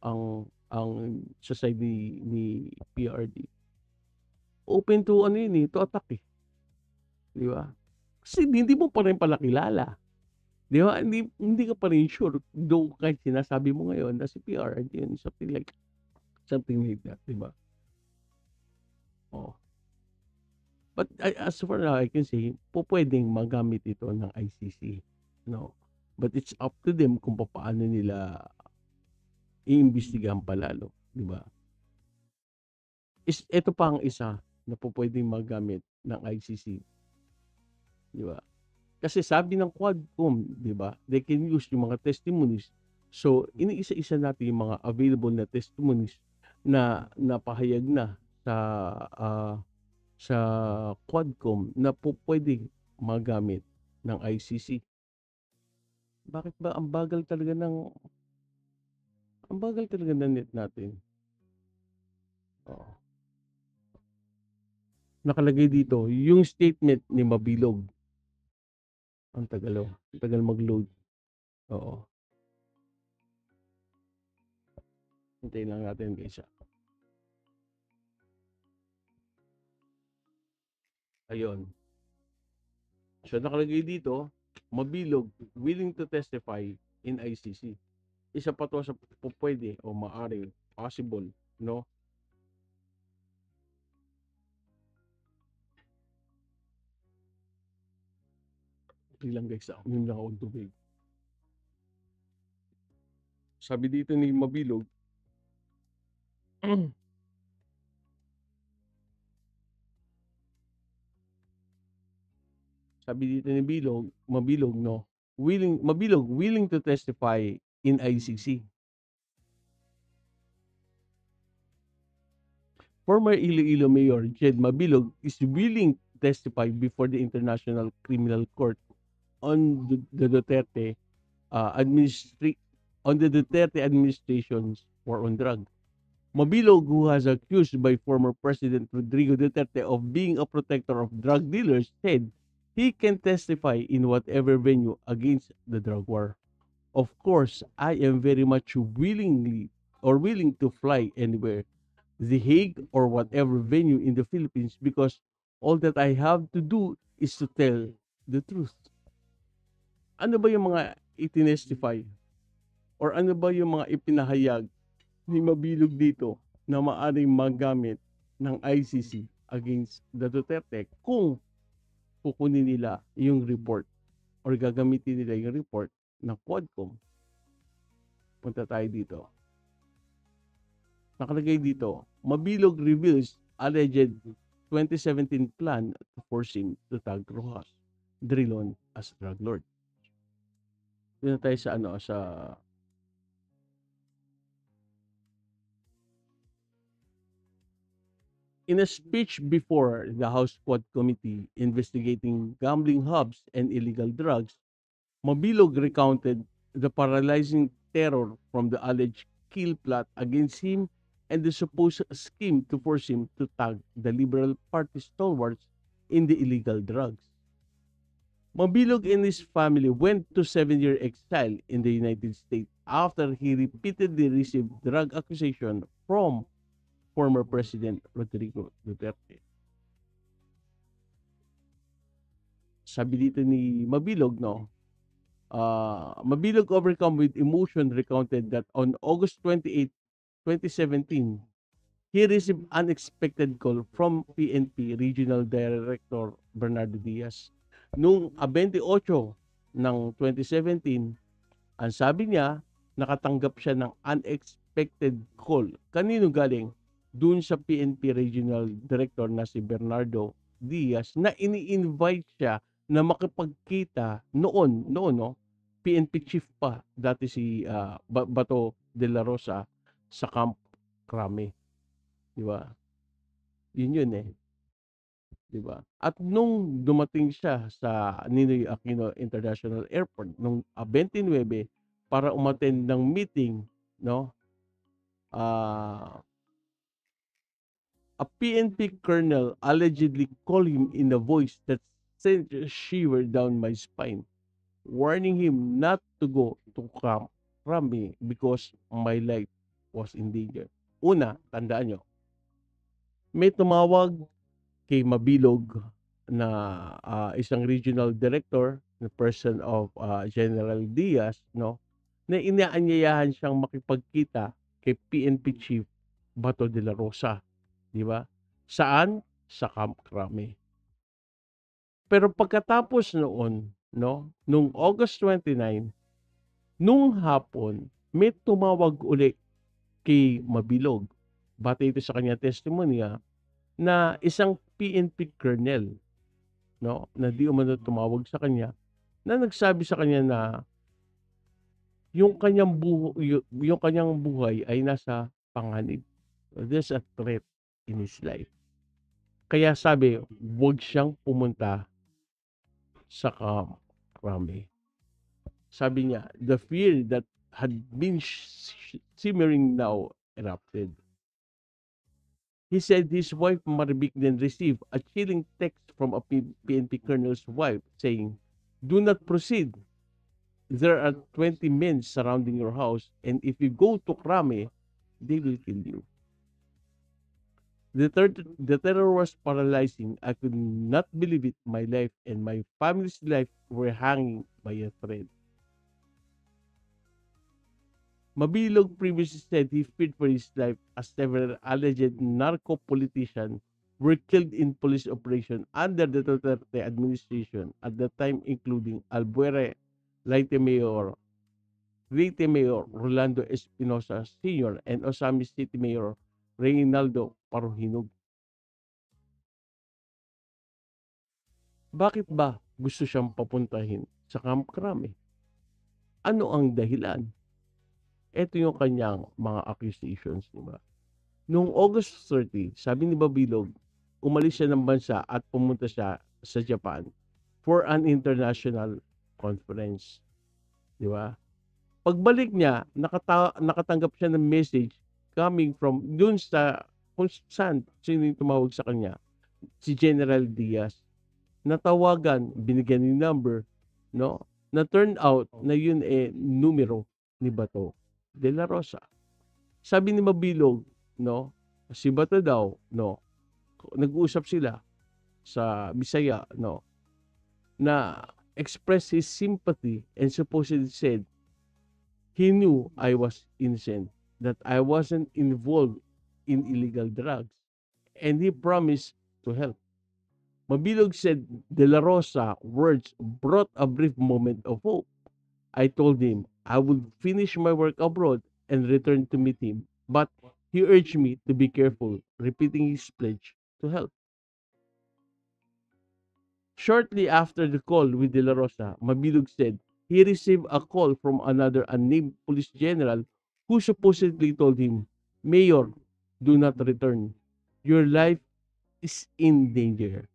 sa side ni PRD, open to ano yun, eh, to attack, eh, 'di ba? Kasi hindi mo pa rin pala kilala, 'di ba? Hindi ka pa rin sure though kahit sinasabi mo ngayon na si PRD yun, something like that, 'di ba? Oh. But as for now, I can say pupuwedeng magamit ito ng ICC, no? But it's up to them kung papaano nila iimbestigahan pa lalo, 'di ba? Ito pa ang isa na pupuwedeng magamit ng ICC, 'di ba? Kasi sabi ng Quadcom, 'di ba, they can use yung mga testimonies. So, iniisa-isa natin yung mga available na testimonies na napahayag na sa, ah, sa Quadcom na pupuwedeng magamit ng ICC. Bakit ba ang bagal talaga ng net natin? Oo. Nakalagay dito, yung statement ni Mabilog. Ang tagal, oh. Ang tagal mag-load. Oo. Hintayin lang natin guys, ah. Ayun. So nakalagay dito, Mabilog willing to testify in ICC. Isa pa to sa pupwede o maaring possible, no? Hindi lang guys, uminom lang akong tubig. Sabi dito ni Mabilog, sabi dito ni Mabilog, no? Mabilog willing to testify in ICC. Former Iloilo Mayor Jed Mabilog is willing to testify before the International Criminal Court on the Duterte on the Duterte administration's war on drugs. Mabilog, who has accused by former President Rodrigo Duterte of being a protector of drug dealers, said he can testify in whatever venue against the drug war. Of course, I am very much willing to fly anywhere, The Hague or whatever venue in the Philippines, because all that I have to do is to tell the truth. Ano ba yung mga itinestify or ano ba yung mga ipinahayag ni Mabilog dito na maaaring magamit ng ICC against the Duterte kung kukunin nila yung report or gagamitin nila yung report ng Quadcom? Punta tayo dito. Nakalagay dito, Mabilog reveals alleged 2017 plan to force him to tag Rojas Drilon as drug lord. Dito tayo sa In a speech before the House Quad Committee investigating gambling hubs and illegal drugs, Mabilog recounted the paralyzing terror from the alleged kill plot against him and the supposed scheme to force him to tag the Liberal Party stalwarts in the illegal drugs. Mabilog and his family went to 7-year exile in the United States after he repeatedly received drug accusation from former President Rodrigo Duterte. Sabi dito ni Mabilog, no, Mabilog overcome with emotion recounted that on August 28, 2017, he received unexpected call from PNP Regional Director Bernardo Diaz. Noong 28 ng 2017, ang sabi niya, nakatanggap siya ng unexpected call. Kanino galing? Doon sa PNP Regional Director na si Bernardo Diaz na ini-invite siya na makipagkita noon, no? PNP chief pa, dati si Bato de la Rosa sa Camp Crame. Di ba? Yun eh. Di ba? At nung dumating siya sa Ninoy Aquino International Airport nung 29 para umattend ng meeting, no? A PNP colonel allegedly called him in a voice that sent a shiver down my spine, warning him not to go to Camp Crame because my life was in danger. Una, tandaan nyo, may tumawag kay Mabilog na isang regional director, na person of General Diaz, no, na inaanyayahan siyang makipagkita kay PNP Chief Bato de la Rosa, di ba? Saan? Sa Camp Crame. Pero pagkatapos noon, no, nung August 29, nung hapon, may tumawag uli kay Mabilog. Batay ito sa kanya testimonya na isang PNP colonel, no, na di umano tumawag sa kanya, na nagsabi sa kanya na yung kanyang buhay ay nasa panganib. There's a threat in his life. Kaya sabi, huwag siyang pumunta sa Camp Crame. Sabi niya, the fear that had been simmering now erupted. He said his wife Maribik then received a chilling text from a PNP colonel's wife saying, "Do not proceed. There are 20 men surrounding your house, and if you go to Crame, they will kill you." The terror was paralyzing. I could not believe it. My life and my family's life were hanging by a thread. Mabilog previously said he feared for his life as several alleged narco-politicians were killed in police operation under the Duterte administration at the time, including Albuera Leyte Mayor Rolando Espinosa Sr. and Osamis City Mayor Reynaldo Paruhinog. Bakit ba gusto siyang papuntahin sa Camp Crame? Ano ang dahilan? Ito yung kanyang mga accusations, di ba? Noong August 30, sabi ni Mabilog, umalis siya ng bansa at pumunta siya sa Japan for an international conference. Di ba? Pagbalik niya, nakatanggap siya ng message coming from dun sa kung saan sino yung tumawag sa kanya, si General Diaz. Natawagan, binigyan ni number, no? Na turn out na yun numero ni Bato de la Rosa. Sabi ni Mabilog, no, si Bato daw, no, nag-uusap sila sa Bisaya, no, na express his sympathy and supposedly said he knew I was innocent, that I wasn't involved in illegal drugs, and he promised to help. Mabilog said De La Rosa words brought a brief moment of hope. I told him I would finish my work abroad and return to meet him, but he urged me to be careful, repeating his pledge to help. Shortly after the call with De La Rosa, Mabilog said he received a call from another unnamed police general who supposedly told him, "Mayor, do not return. Your life is in danger.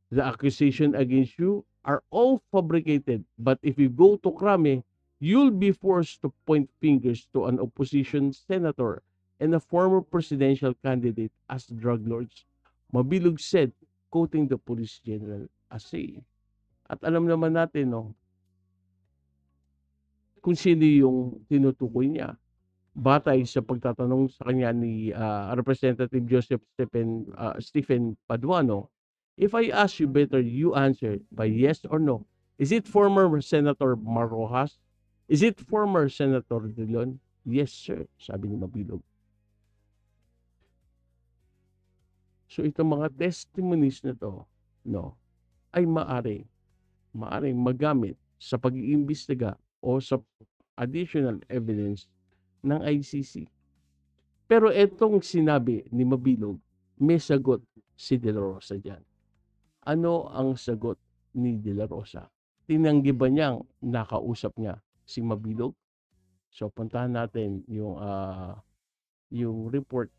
The accusation against you are all fabricated, but if you go to Crame, you'll be forced to point fingers to an opposition senator and a former presidential candidate as drug lords," Mabilog said, quoting the police general as saying. At alam naman natin, no, kung sino yung tinutukoy niya. Batay sa pagtatanong sa kanya ni Representative Joseph Stephen Paduano, "If I ask you better, you answer by yes or no. Is it former Senator Mar Rojas? Is it former Senator Drilon? Yes, sir, sabi ni Mabilog. So itong mga testimonies na to, no, ay maaring magamit sa pag-iimbestiga o sa additional evidence ng ICC. Pero etong sinabi ni Mabilog, may sagot si De La Rosa dyan. Ano ang sagot ni De La Rosa? Tinanggi ba niyang nakausap niya si Mabilog? So puntahan natin yung report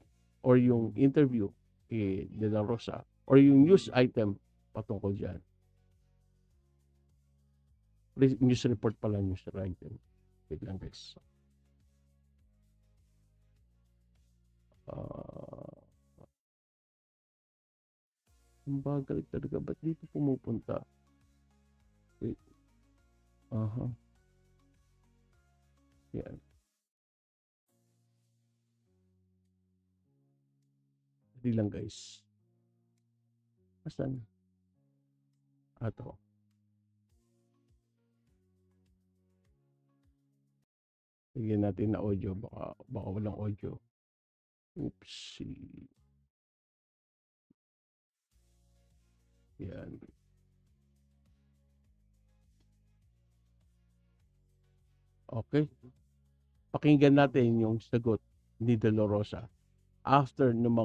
or yung interview kay De La Rosa or yung news item patungkol dyan. News report pala, news item. Wait lang guys. Ang bagal talaga. Ba't dito pumupunta? Wait. Yan. Hindi lang guys. Asan? Ato. Bigyan natin na audio. Baka walang audio. Oopsie. Yan. Okay. Pakinggan natin yung sagot ni De La Rosa after ng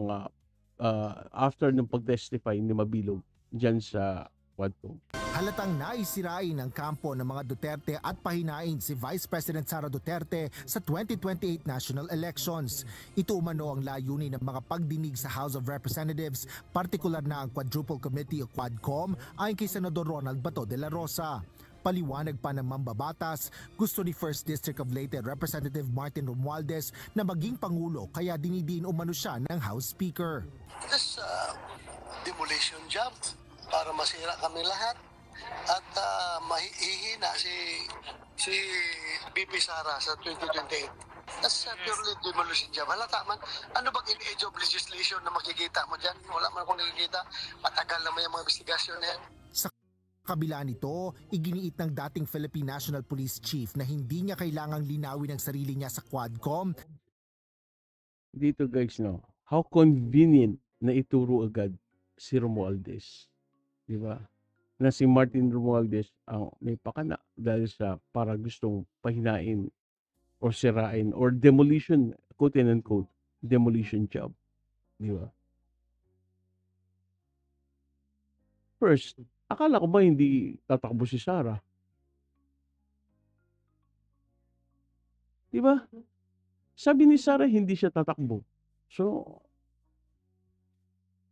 pag-testify ni Mabilog dyan sa Quadcom. Halatang naisirain ang kampo ng mga Duterte at pahinain si Vice President Sara Duterte sa 2028 national elections. Ito umano ang layunin ng mga pagdinig sa House of Representatives, partikular na ang Quadruple Committee o Quadcom ayon kay Senador Ronald Bato de la Rosa. Paliwanag pa ng mambabatas, gusto ni 1st District of Leyte Representative Martin Romualdez na maging Pangulo kaya dinidiin umano siya ng House Speaker. This demolition job para masira kami lahat at mahihina si BP Sara sa 2028. That's purely demolition job. Halata man, ano bang in-age of legislation na makikita mo dyan? Wala man akong nakikita. Matagal na may mga investigasyon na yan. Sa kabila nito, iginiit ng dating Philippine National Police Chief na hindi niya kailangang linawin ang sarili niya sa Quadcom. Dito guys, no, how convenient na ituro agad si Romualdez. Di ba? Na si Martin Romualdez ang may pakana dahil sa para gustong pahinain or sirain or demolition, quote and unquote, demolition job. Di ba? First, akala ko ba hindi tatakbo si Sara? Di ba? Sabi ni Sara hindi siya tatakbo. So,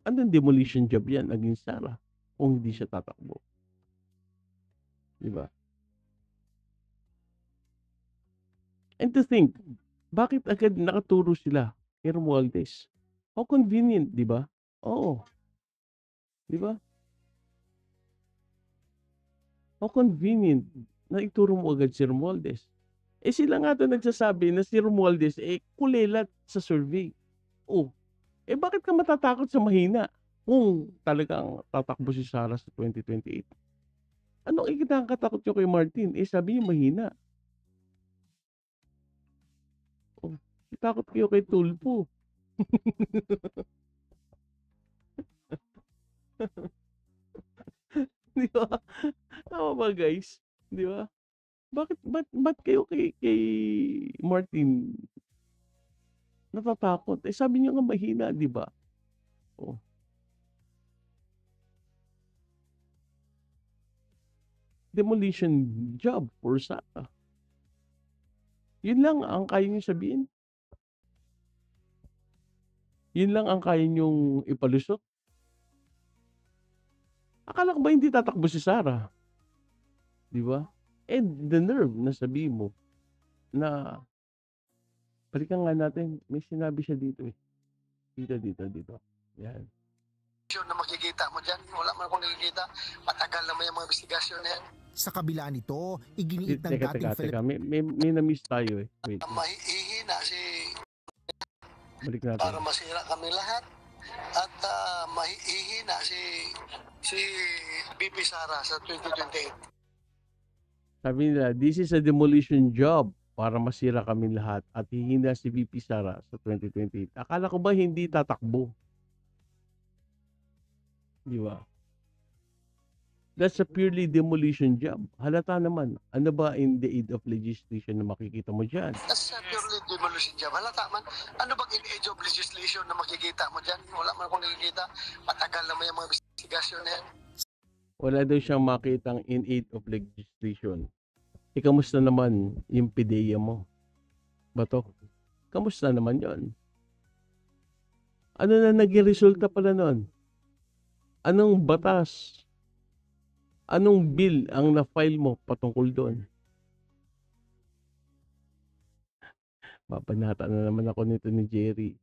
anong demolition job yan naging Sara kung hindi siya tatakbo? Di ba? And to think, bakit agad nakaturo sila kay Romualdez? How convenient, di ba? Oo. Di ba? How convenient na ituro mo agad si Romualdez. Eh sila nga ito nagsasabi na si Romualdez kulelat sa survey. Oh, bakit ka matatakot sa mahina kung talagang tatakbo si Sara sa 2028? Ano ikitakatakot nyo kay Martin? Sabi niyo mahina. Oh, itakot kayo kay Tulfo. Di ba? Tama ba guys? Di ba? Ba't kayo kay Martin natatakot? Sabi niyo nga mahina, di ba? Oh. Demolition job for Sara. Yun lang ang kaya niyo sabihin. Yun lang ang kaya niyong ipalusot. Akala ko ba hindi tatakbo si Sara? Di ba? And the nerve na sabihin mo na balikan nga natin, may sinabi siya dito eh. Dito. Yan. Na makikita mo dyan, wala man akong nakikita. Matagal na may mga investigasyon na yan. Sa kabila nito, iginiit ng dating Philippine... May na-miss tayo eh. Wait. Mahihina balik natin. para masira kami lahat at mahihina si BP Sara sa 2028. Sabi nila, this is a demolition job para masira kami lahat at hihina si VP Sara sa 2028. Akala ko ba hindi tatakbo? Di ba? That's a purely demolition job. Halata naman. Ano ba in the aid of legislation na makikita mo dyan? That's purely demolition job. Halata man, ano bang in age of legislation na makikita mo dyan? Wala man akong nakikita. Matagal naman yung mga investigasyon na yan. Wala daw siyang makitang in aid of legislation. Kamusta naman yung PDEA mo? Bato? Kamusta naman yon? Ano na naging resulta pala nun? Anong batas? Anong bill ang na-file mo patungkol doon? Papanata na naman ako nito ni Jerry.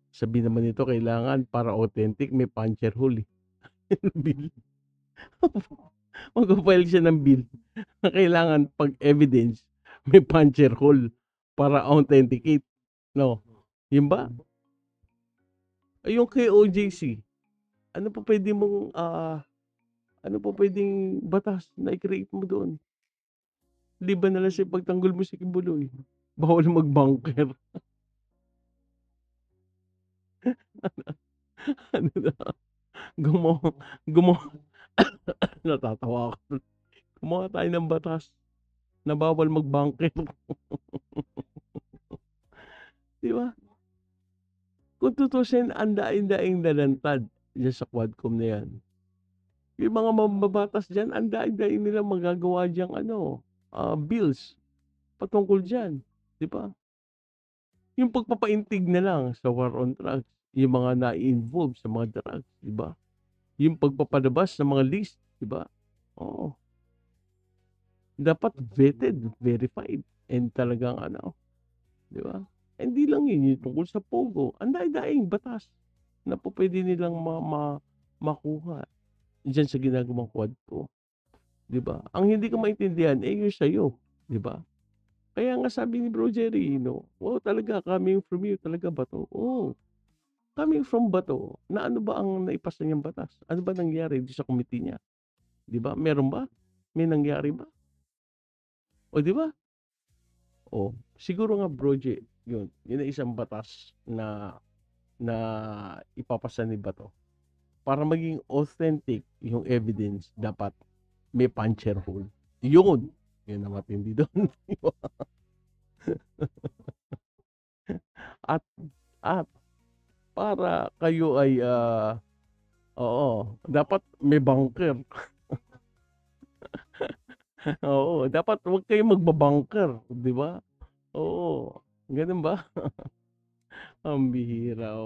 Sabi naman nito, kailangan para authentic, may puncher hole. Bill. Mag-file siya ng bill. Kailangan pag evidence, may puncher hole para authenticate. No? Yun ba? Ay, yung kay OJC, ano pa pwede mong ano pa pwedeng batas na i-create mo doon? Di ba nalang siya pagtanggol mo si Kibuloy? Bawal mag-bunker. Ano na? Gumawa. Natatawa ako. Gumawa tayo ng batas na bawal mag-bunker. Di ba? Kung tutusin, ang daing-daing nalantad dyan sa Quadcom na yan. Yung mga mambabatas dyan, ang daing-daing nila magagawa dyan bills patungkol dyan. Di ba? Yung pagpapaintig na lang sa war on drugs, yung mga na-involve sa mga drugs, di ba? Yung pagpapalabas ng mga list, di ba? Oo. Dapat vetted, verified, and talagang di ba? Hindi lang yun, yung tungkol sa Pogo. Ang daing-daing batas na po pwede nilang makuha diyan sa ginagawang Quadco. 'Di ba? Ang hindi ko maintindihan yung sa'yo, 'di ba? Kaya nga sabi ni Bro Jerry, wow, talaga coming from you talaga ba 'to? Oh. Coming from ba 'to? Na ano ba ang naipasa niyang batas? Ano ba nangyari sa committee niya? 'Di ba? Meron ba? May nangyari ba? O 'di ba? Oh, siguro nga Bro J, yun ang isang batas na ipapasa ni Bato. Para maging authentic yung evidence, dapat may puncher hole. Yun ang matindi doon. at para kayo ay dapat may bunker. Oo, dapat huwag kayong magbabunker, di ba? Oo, ganun ba? Ang bihira,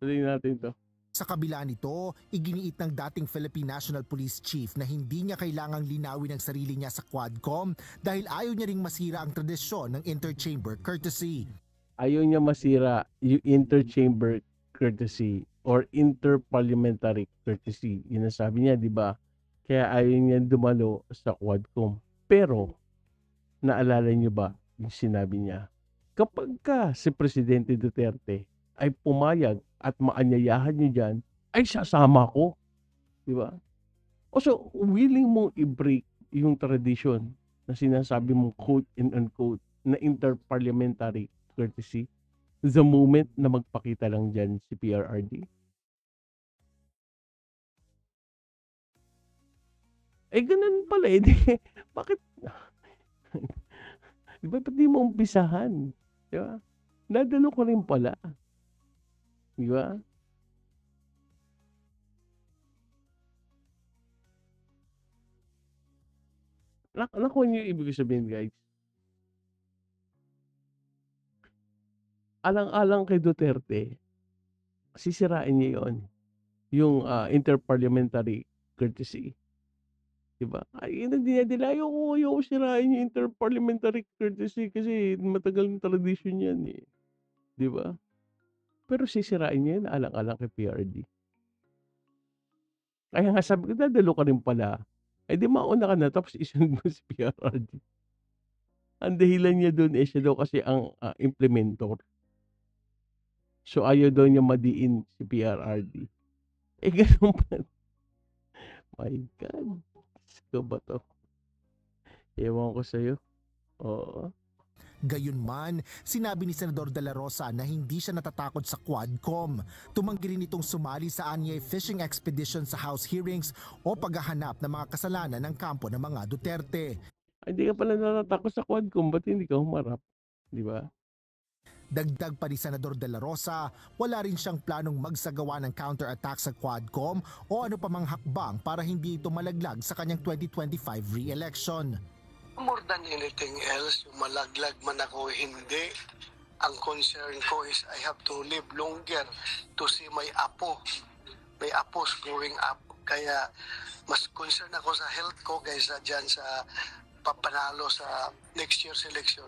Tuloy natin to. Sa kabila nito, iginiit ng dating Philippine National Police Chief na hindi niya kailangang linawin ang sarili niya sa Quadcom dahil ayaw niya ring masira ang tradisyon ng interchamber courtesy. Ayaw niya masira yung interchamber courtesy or interparliamentary courtesy. Yun ang sabi niya, di ba? Kaya ayaw niya dumalo sa Quadcom. Pero, naalala niyo ba yung sinabi niya? Kapag si Presidente Duterte ay pumayag at maanyayahan niyo dyan, ay sasama ko. Di ba? So, willing mong i-break yung tradition na sinasabi mong quote and unquote na interparliamentary courtesy the moment na magpakita lang dyan si PRRD. Ganun pala bakit? Di ba, pati mo umpisahan? Di ba? Nadalo ko rin pala. Di ba? Nakuha niyo yung ibig sabihin, guys. Alang-alang kay Duterte, sisirain niya yon yung interparliamentary courtesy. Diba? Ay, dinadilayo ko ayaw sirain yung interparliamentary courtesy kasi matagal ng tradition yan eh. Diba? Pero sisirain niya yun alang-alang kay PRD. Kaya nga sabi ko, dadalo ka rin pala. Di mauna ka na tapos isunod mo si PRD. Ang dahilan niya doon siya daw kasi ang implementor. So ayaw daw niya madiin si PRRD. Ganun pa. My God. Ko ba to? Ewan ko sa'yo. Oo. Gayunman, sinabi ni Senador De La Rosa na hindi siya natatakot sa Quadcom. Tumanggi rin itong sumali sa anyay fishing expedition sa House hearings o paghahanap ng mga kasalanan ng kampo ng mga Duterte. Ay, hindi ka pala natatakot sa Quadcom, ba't hindi ka humarap? Di ba? Dagdag pa ni Senador De La Rosa, wala rin siyang planong magsagawa ng counterattack sa Quadcom o ano pa mang hakbang para hindi ito malaglag sa kanyang 2025 re-election. More than anything else, yung malaglag man ako hindi. Ang concern ko is I have to live longer to see my apo. My apos growing up. Kaya mas concern ako sa health ko kaysa dyan sa papanalo sa next year's election.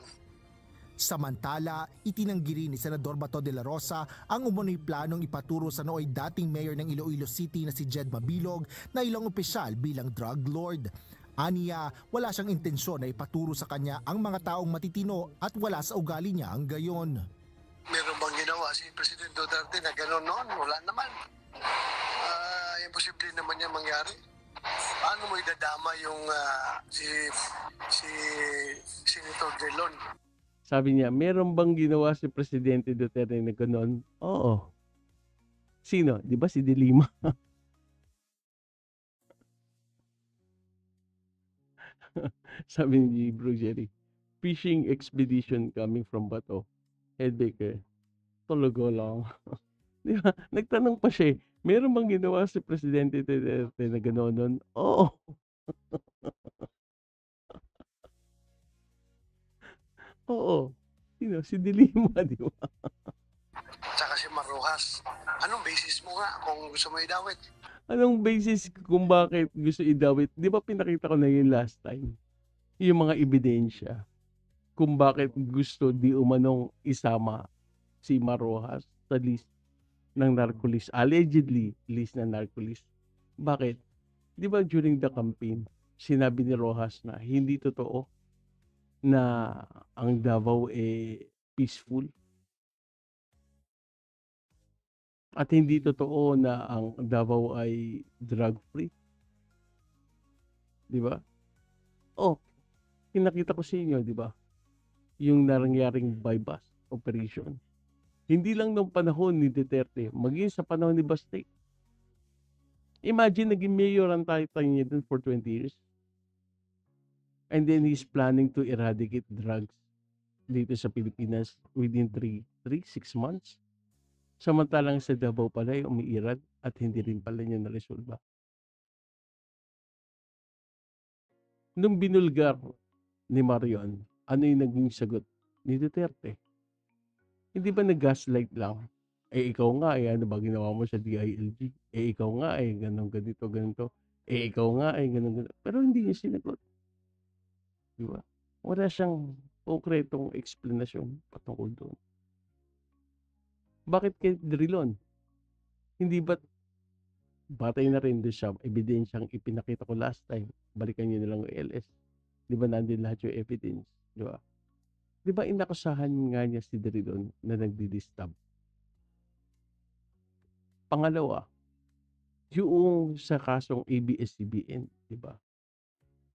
Samantala, itinanggi rin ni Senador Bato de la Rosa ang umunoy planong ipaturo sa nooy dating mayor ng Iloilo City na si Jed Mabilog na ilang opisyal bilang drug lord. Aniya, wala siyang intensyon na ipaturo sa kanya ang mga taong matitino at wala sa ugali niya ang gayon. Meron bang ginawa si President Duterte na gano'n noon? Wala naman. Imposible naman yan mangyari. Paano mo idadama yung si Senator Drilon? Sabi niya, meron bang ginawa si Presidente Duterte na gano'n? Oo. Sino? Di ba si De Lima? Sabi ni Bro Jerry, fishing expedition coming from Bato. Headbaker, tulugo lang. Di ba? Nagtanong pa siya, meron bang ginawa si Presidente Duterte na gano'n nun? Oo. Oo. Sino? Si De Lima, di ba? Tsaka si Marujas. Anong basis mo nga kung gusto mo idawit? Anong basis kung bakit gusto idawit? Di ba pinakita ko na yun last time? Yung mga ebidensya kung bakit gusto di umanong isama si Marujas sa list ng narco-list. Allegedly, list na narco-list. Bakit? Di ba during the campaign, sinabi ni Rojas na hindi totoo na ang Davao peaceful. At hindi totoo na ang Davao ay drug-free. Di ba? Oh, pinakita ko sa inyo, di ba? Yung nangyaring bypass operation. Hindi lang nung panahon ni Duterte, maging sa panahon ni Bastay. Imagine, naging mayor ang tayo niya dun for 20 years. And then he's planning to eradicate drugs dito sa Pilipinas within 6 months. Samantalang sa Davao pala ay umiirad at hindi rin pala niya naresolba. Nung binulgar ni Marion, ano yung naging sagot ni Duterte? Hindi ba nag-gaslight lang? Ikaw nga, ano ba ginawa mo sa DILG? Ikaw nga, ganito, ganito. Ikaw nga, ganito, ganito. Pero hindi niya sinagot. Diba? Wala siyang konkretong explanation patungkol doon. Bakit kay Drilon? Hindi ba batay na rin doon siya, ebidensyang ipinakita ko last time. Balikan niyo na lang yung LS. Di ba nandun lahat yung evidence? Di ba? Di ba inakusahan nga niya si Drilon na nagdi-disturb? Pangalawa, yung sa kasong ABS-CBN, di ba?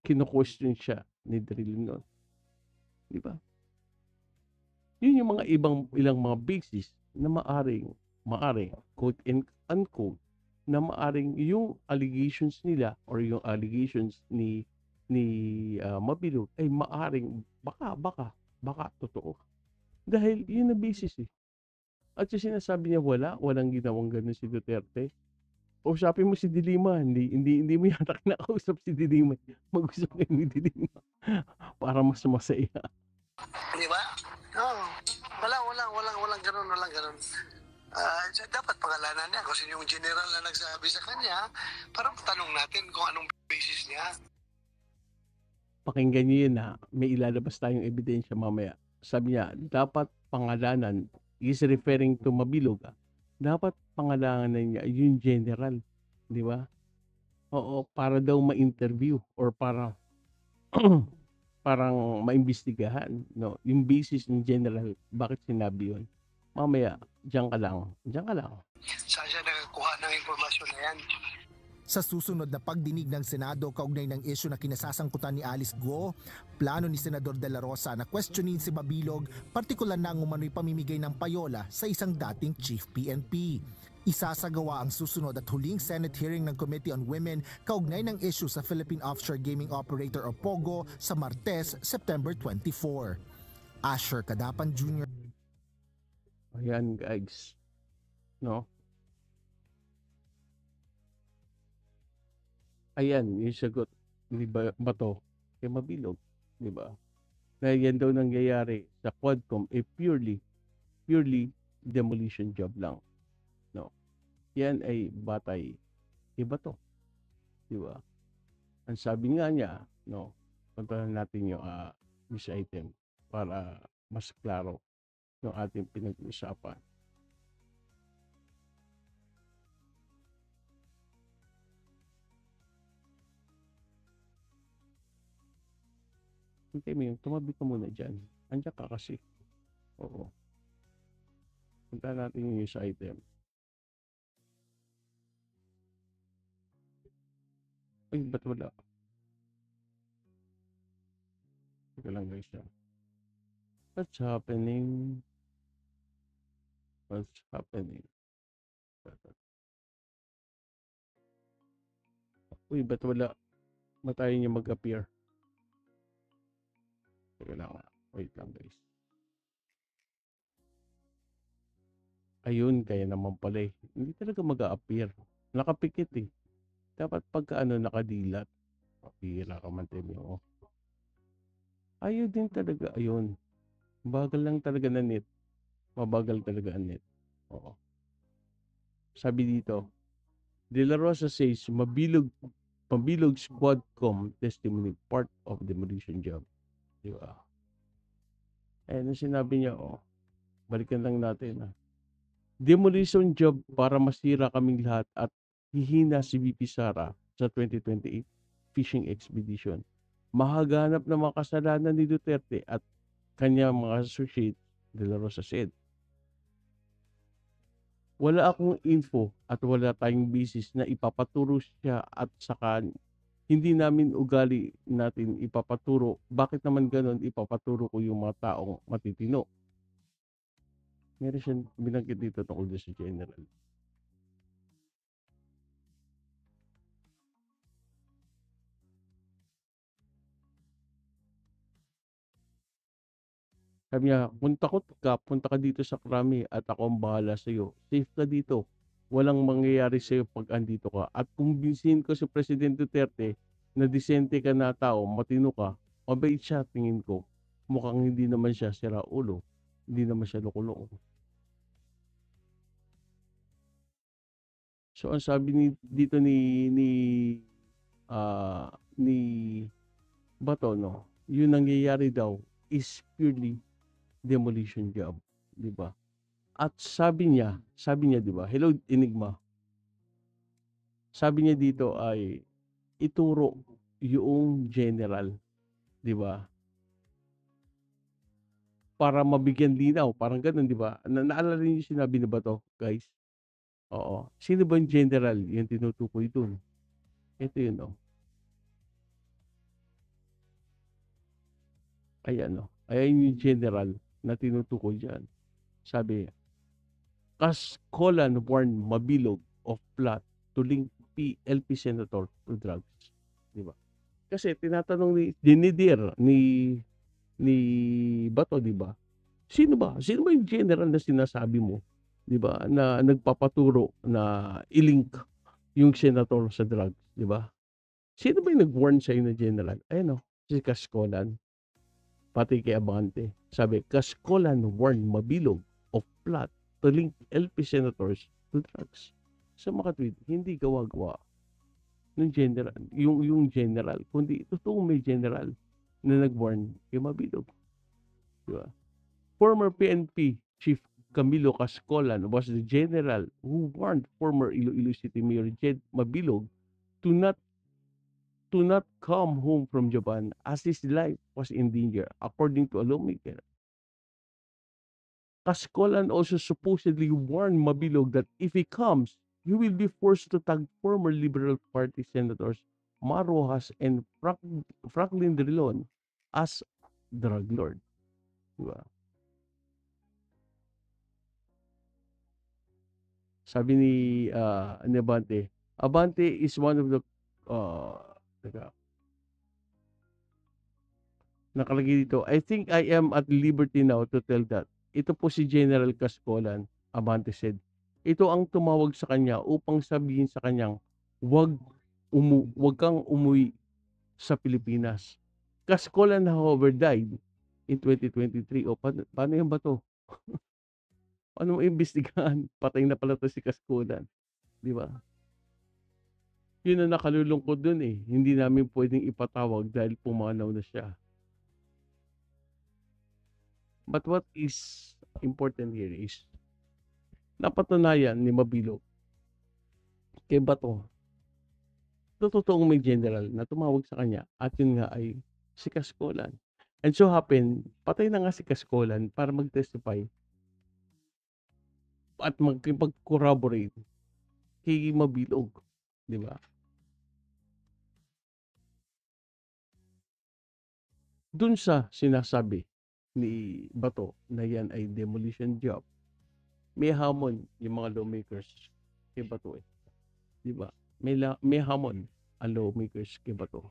Kino-question siya ni Drilon. Di ba? Yun yung mga ilang mga basis na maaring, quote and unquote, na maaring yung allegations nila or yung allegations ni Mabilog ay maaring baka totoo. Dahil yun na basis eh. At yung sinasabi niya walang ginawang ganun si Duterte. Usapin mo si De Lima, hindi mo yata kinakausap si De Lima. Mag-usap kayo ni De Lima para mas masaya. Di ba? No. Walang ganun. Dapat pangalanan niya kung sino yung general na nagsabi sa kanya para tanong natin kung anong basis niya. Pakinggan niyo yun na may ilalabas tayong ebidensya mamaya. Sabi niya, dapat pangalanan, is referring to Mabilog, dapat pangalanan niya yung general. Di ba? Oo, para daw ma-interview or para parang maimbestigahan, no? Yung basis ng general, bakit sinabi yun? Mamaya, diyan ka lang. Saan siya nakakuha ng informasyon na yan? Sa susunod na pagdinig ng Senado kaugnay ng isyu na kinasasangkutan ni Alice Guo, plano ni Senador De La Rosa na questionin si Mabilog, partikular na ang umano'y pamimigay ng payola sa isang dating Chief PNP. Isasagawa ang susunod at huling Senate hearing ng Committee on Women kaugnay ng isyu sa Philippine Offshore Gaming Operator o POGO sa Martes, September 24. Asher Kadapan Jr. Ayan guys. No? Ayan, yung sagot ni Bato kay Mabilog, di ba? Na yan daw nangyayari sa Quadcom purely demolition job lang. No. Yan ay batay kay Bato. Di ba? Ang sabi nga niya, no, puntahan natin yung news item para mas klaro yung ating pinag-uusapan. Hintay mo yung tumabi ka muna dyan. Andiyan ka kasi. Oo. Punta natin yung news item. Ay, ba't wala? Teka lang guys. What's happening? What's happening? Uy, ba't wala? Matayo niya mag-appear. Teka lang. Wait lang guys. Ayun, kaya naman pala eh. Hindi talaga mag-a-appear. Nakapikit eh. Dapat pagka nakadilat. Papira ka man tayo. Ayun din talaga. Ayun. Bagal lang talaga na net. Mabagal talaga ang net. Oo. Sabi dito, De La Rosa says, Mabilog Squadcom testimony part of demolition job. Di ba? Eh, nung sinabi niya, balikan lang natin. Demolition job para masira kaming lahat at hihina si VP Sara sa 2028 fishing expedition. Mahaganap na mga kasalanan ni Duterte at kanyang mga associates, De La Rosa said. Wala akong info at wala tayong basis na ipapaturo siya at saka hindi namin ugali natin ipapaturo. Bakit naman ganun ipapaturo ko yung mga taong matitino? Meron siyang binanggit dito tungkol sa general. Sabi niya, kung takot ka, punta ka dito sa Krami at ako ang bahala sa iyo. Safe ka dito. Walang mangyayari sa iyo pag andito ka. At kumbinsihin ko si President Duterte na disente ka na tao, matino ka, mabait siya, tingin ko. Mukhang hindi naman siya sira ulo. Hindi naman siya loko-loko. So ang sabi dito ni Bato, no, yung nangyayari daw is purely demolition job, di ba? At sabi niya, di ba? Hello Enigma. Sabi niya dito ay ituro yung general, di ba? Para mabigyan linaw, parang ganoon, di ba? Naalala niyo yung sinabi ni Bato, guys? Oo. Sino ba yung general yung tinutukoy dun? Ito yun, Ayan, Ayan yung general na tinutukoy dyan. Sabi, Kascolan warned Mabilog of plot to link PLP senator to drugs. Diba? Kasi tinatanong ni Dinidir ni Bato, diba? Sino ba? Sino ba yung general na sinasabi mo? Diba? Na nagpapaturo na ilink yung senator sa drugs. Diba? Sino ba yung nag-warn sa'yo na general? Ayan, si Kascolan. Pati kay Abante. Sabi, Kascolan warned Mabilog of plot to link LP senators to drugs. Sa mga tweet, hindi gawa-gawa ng general, yung general, kundi totoong may general na nag-warn kay Mabilog. Diba? Former PNP Chief Camilo Kascolan was the general who warned former Iloilo City Mayor Jed Mabilog to not come home from Japan as his life was in danger, according to a lawmaker. Kascolan also supposedly warned Mabilog that if he comes, you will be forced to tag former Liberal Party Senators Mar Rojas and Franklin Drilon as drug lord. Diba? Sabi ni Abante, Abante is one of the teka, nakalagay dito, I think I am at liberty now to tell that. Ito po si General Cascolan, Abante said. Ito ang tumawag sa kanya upang sabihin sa kanyang, wag kang umuwi sa Pilipinas. Cascolan, however, died in 2023. O, paano yan ba to? Ano mo imbestigahan? Patay na pala to si Cascolan. Di ba? Yun ang nakalulungkot dun eh. Hindi namin pwedeng ipatawag dahil pumanaw na siya. But what is important here is napatunayan ni Mabilo kay Bato na totoong may general na tumawag sa kanya at yun nga ay si Cascolan. And so happen, patay na nga si Cascolan para mag-testify at magpag-corroborate kay Mabilog. Di ba? Dun sa sinasabi ni Bato na yan ay demolition job, may hamon yung mga lawmakers kay Bato eh. Di ba? May hamon ang lawmakers kay Bato.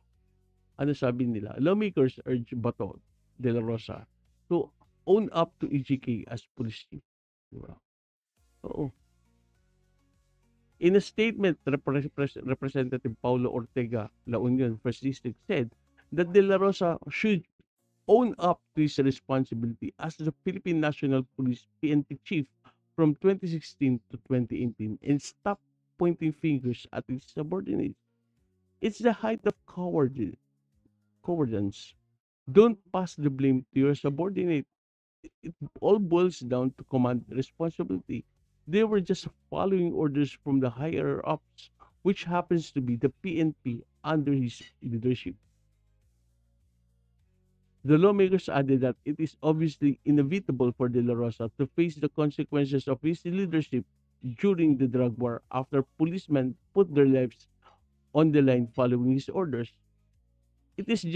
Ano sabi nila? Lawmakers urge Bato de la Rosa to own up to EJK as police chief. Di ba? Oo. In a statement, Representative Paulo Ortega La Union, 1st District, said that De La Rosa should own up to his responsibility as the Philippine National Police PNP chief from 2016 to 2018 and stop pointing fingers at his subordinates. It's the height of cowardice. Don't pass the blame to your subordinate. It all boils down to command responsibility. They were just following orders from the higher ups, which happens to be the PNP under his leadership. The lawmakers added that it is obviously inevitable for De La Rosa to face the consequences of his leadership during the drug war after policemen put their lives on the line following his orders. It is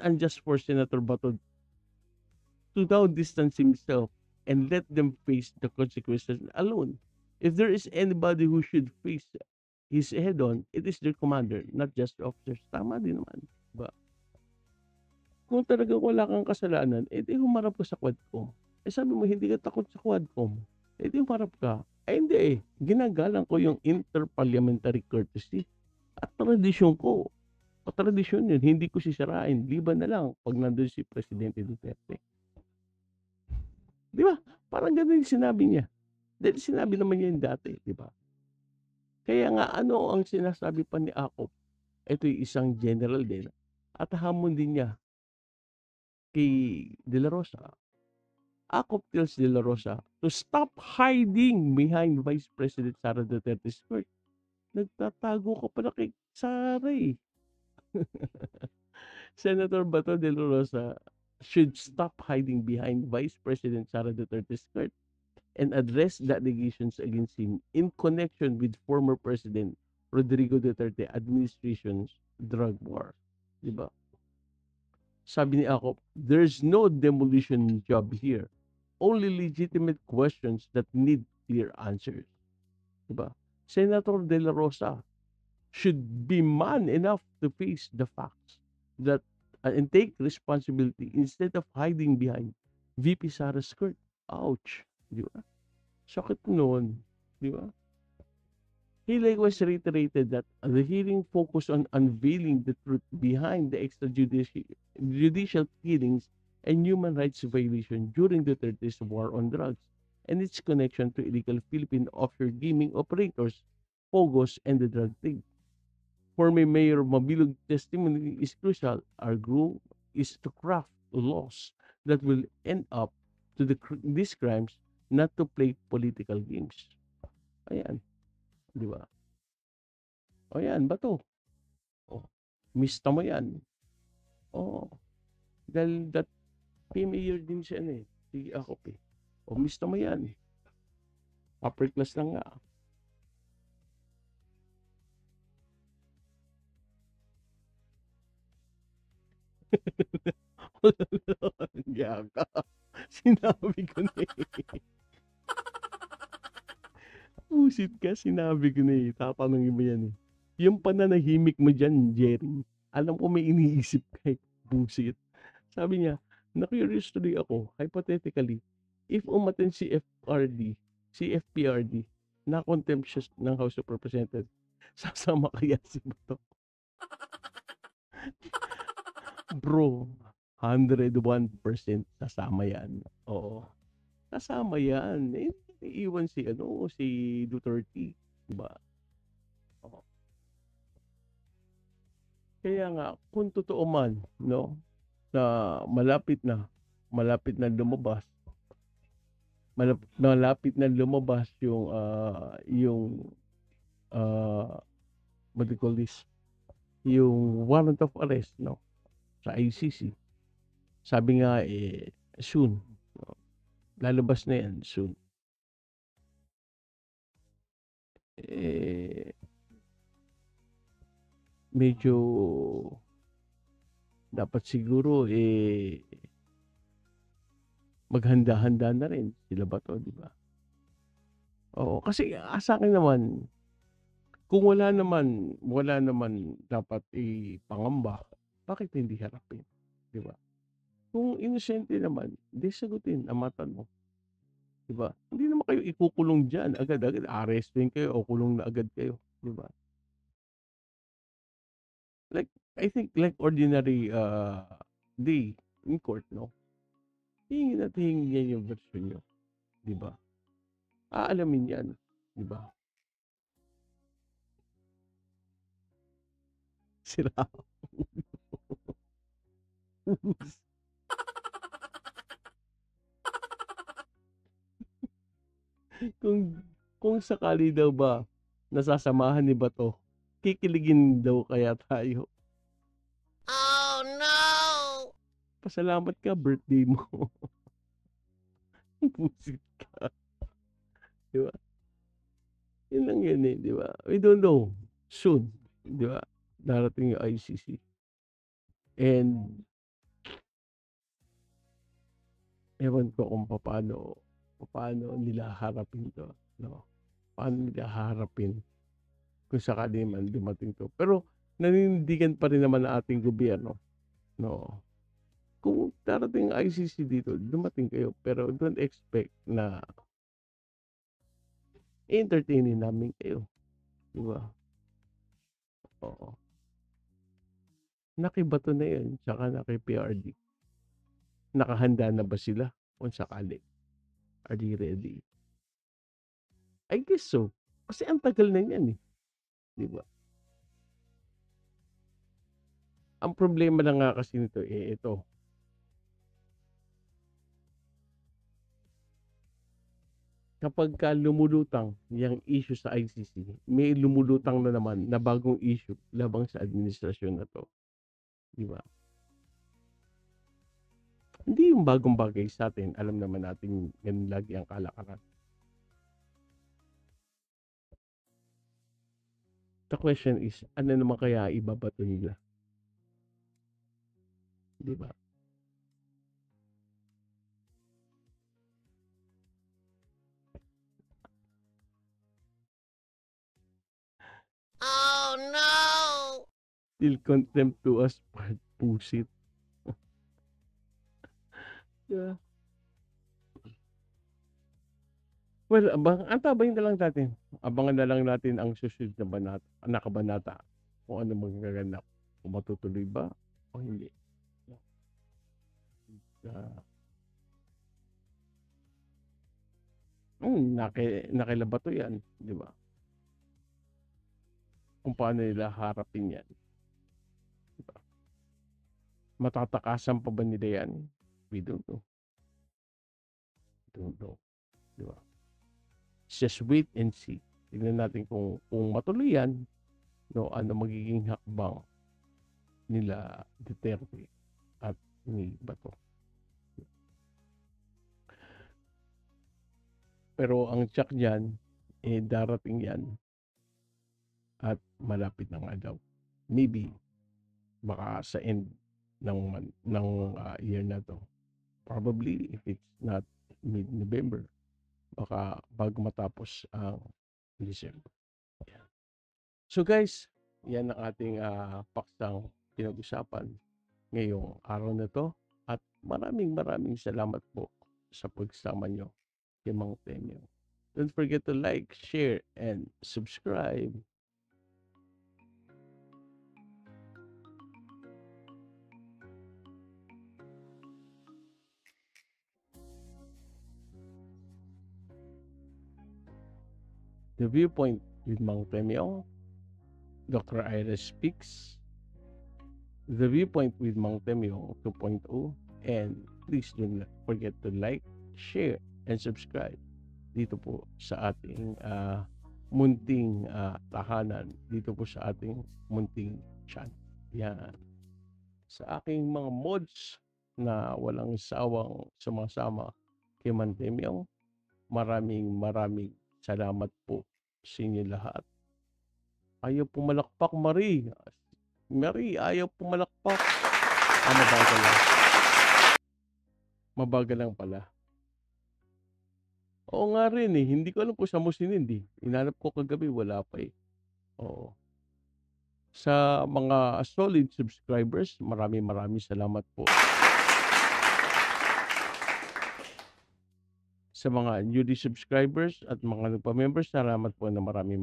unjust for Senator Bato to now distance himself and let them face the consequences alone. If there is anybody who should face his head-on, it is their commander, not just officers. Tama din naman. Ba? Kung talagang wala kang kasalanan, edi humarap ka sa Quadcom. Sabi mo, hindi ka takot sa Quadcom. Edi humarap ka. Hindi eh. Ginagalang ko yung interparliamentary courtesy. At tradisyon ko. Tradisyon yun. Hindi ko sisirain. Liban na lang pag nandun si Presidente Duterte. Di ba? Parang ganun yung sinabi niya. Dahil sinabi naman niya yung dati. Di ba? Kaya nga, ano ang sinasabi pa ni Akop? Ito yung isang general din. At hamon din niya kay De La Rosa. Akop tells De La Rosa to stop hiding behind Vice President Sara Duterte's skirt. Nagtatago ka pala kay Sara eh. Senator Bato de la Rosa should stop hiding behind Vice President Sara Duterte's skirt and address the allegations against him in connection with former President Rodrigo Duterte administration's drug war. Diba? Sabi ni Akop, there's no demolition job here. Only legitimate questions that need clear answers. Diba? Senator De La Rosa should be man enough to face the facts that and take responsibility instead of hiding behind VP Sara's skirt. Ouch. Di ba? Sakit noon. Di ba? He likewise reiterated that the hearing focused on unveiling the truth behind the extrajudicial killings and human rights violation during the Duterte's war on drugs and its connection to illegal Philippine offshore gaming operators, POGOs, and the drug trade. For Mayor Mabilog testimony is crucial. Our goal is to craft laws that will end up to these crimes, not to play political games. Ayan. Di ba? O yan, Bato. O, mista mo yan. O, dahil that mayor din siya eh. Si Akop eh. O, mista mo yan. Upper class lang nga. Yaka. Sinabi ko na eh. Busit ka, sinabi ko na eh. Tatanungin mo yan eh. Yung pananahimik mo dyan, Jerry, alam ko may iniisip ka eh. Busit. Sabi niya, na-curious tuloy ako, hypothetically, if umaten si FPRD, na contemptuous ng House of Representatives, sasama kaya si Bato? Bro, 101% sasama yan. Oo. Sasama yan. Eh, iiwan si Duterte, 'di ba? Oo. Kaya nga kung totoo man, no, na malapit na lumabas, malapit na lumabas yung what do you call this? Yung warrant of arrest, no, sa ICC. Sabi nga soon, no, lalabas na yan soon. Medyo dapat siguro maghanda-handa na rin sila Bato, di ba? Oo, kasi sa akin naman, kung wala naman dapat pangamba, bakit hindi harapin, di ba? Kung inosente naman, di sagutin ang matanong, di ba? Hindi naman kayo ikukulong diyan agad-agad, arestuhin kayo o kulong na agad kayo, di ba? Like, I think like ordinary day in court, no? Hingin at hingin yan yung version nyo, di ba? Aalamin yan, di ba? Sira. kung sakali daw ba nasasamahan ni Bato, kikiligin daw kaya tayo. Oh no! Pasalamat ka, birthday mo. Busit ka. Di ba? Yun lang yan eh, di ba? We don't know. Soon, di ba? Darating yung ICC. And ewan ko kung paano nila harapin to, no? Paano nila harapin kung sakali man dumating to. Pero naninindigan pa rin naman ang ating gobyerno, no? Kung darating ang ICC dito, dumating kayo, pero don't expect na entertainin namin kayo, di ba? Oo. Nakibato na yun, tsaka naki-PRD. Nakahanda na ba sila kung sakali? Are they ready? I guess so. Kasi ang tagal na yan eh. Di ba? Ang problema na nga kasi nito ito. Kapag ka lumulutang yung issue sa ICC, may lumulutang na naman na bagong issue labang sa administrasyon na to. Di ba? Hindi yung bagong bagay sa atin. Alam naman natin ganun lagi ang kalakaran. The question is, ano naman kaya ibabato nila? Di ba? Oh no! Still contemptuous part, pusit. Yeah. Well, antabayin na lang natin. Abangan na lang natin ang susunod na kabanata. Kung ano magaganap. Kung matutuloy ba o hindi. Nakilabato yan, di ba? Kung paano nila harapin yan. Diba? Matatakasan pa ba nila yan? We don't know. Diba? Just wait and see. Tignan natin kung matuloy yan, no, ano magiging hakbang nila Duterte at ni Bato. Pero ang tsak dyan, darating yan at malapit na nga daw. Maybe, baka sa end year na to. Probably if it's not mid-November, baka bago matapos ang December. Yan. So guys, yan ang ating paksang pinag-usapan ngayong araw na to, at maraming salamat po sa pagsama nyo kay Mang Temyong. Don't forget to like, share, and subscribe. The Viewpoint with Mang Temyong, Dr. Ira Speaks, The Viewpoint with Mang Temyong 2.0, and please don't forget to like, share, and subscribe dito po sa ating munting tahanan, dito po sa ating munting channel. Yan. Sa aking mga mods na walang sawang sumasama kay Mang Temyong, maraming salamat po sa inyo lahat. Ayaw pumalakpak, Marie. Marie, ayaw pumalakpak. Mabagal lang. Mabagal lang pala. Oo nga rin eh. Hindi ko alam kung saan mo sinindi. Inanap ko kagabi, wala pa eh. Oo. Sa mga solid subscribers, maraming salamat po. Sa mga newly subscribers at mga nagpa-members, salamat po na maraming.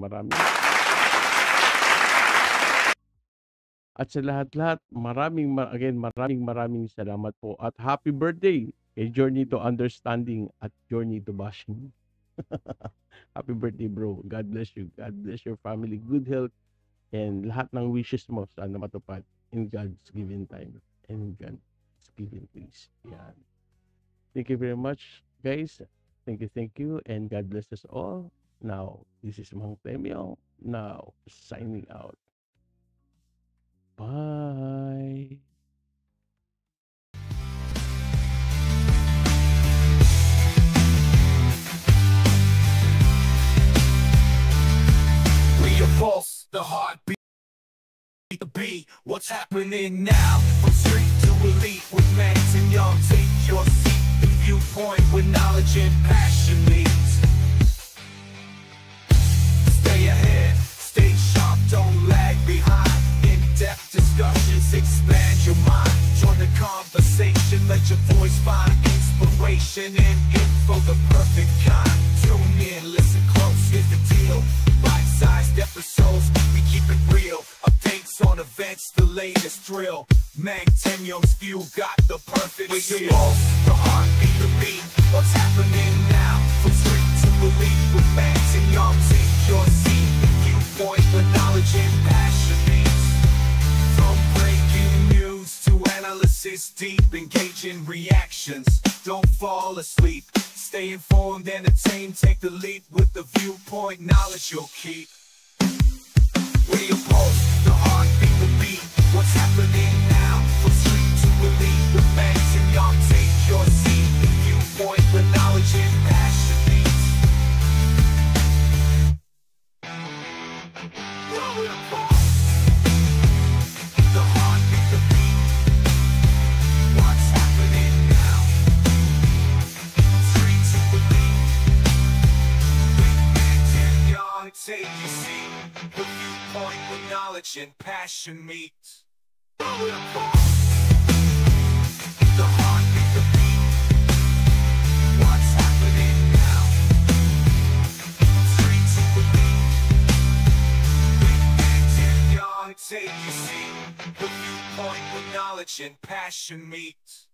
At sa lahat-lahat, maraming salamat po. At happy birthday kay Journey to Understanding at Journey to Bashing. Happy birthday, bro. God bless you. God bless your family. Good health. And lahat ng wishes mo sana matupad in God's given time. And God's given peace. Yan. Thank you very much, guys. Thank you. And God bless us all. Now, this is Mang Temyong. Now, signing out. Bye. We are pulse, the heartbeat, the beat. What's happening now? From street to elite with Mang Temyong. Take your seat. The viewpoint with knowledge and passion meets. Stay ahead, stay sharp, don't lag behind. In-depth discussions, expand your mind. Join the conversation, let your voice find inspiration and info, the perfect kind. Tune in, listen close, here's the deal. Bite-sized episodes, we keep it real. Updates on events, the latest drill. Mang Temyong's view got the perfect feel. The heartbeat, the beat, what's happening now? From street to elite with Mang Temyong. Take your seat, the viewpoint, the knowledge and passion meets. From breaking news to analysis, deep engaging reactions. Don't fall asleep, stay informed, entertained, take the lead with the viewpoint, knowledge you'll keep. We oppose the heartbeat, the beat, what's happening now? From street to elite with Mang Temyong. Take your seat, the viewpoint, the knowledge and passion meets. We oppose the heartbeat, the beat, what's happening now? Street to elite with Mang Temyong. Take your seat, the viewpoint with knowledge and passion meet. The heartbeat, the beat, what's happening now? Street to elite with Mang Temyong. Take your seat, the viewpoint with knowledge and passion meet.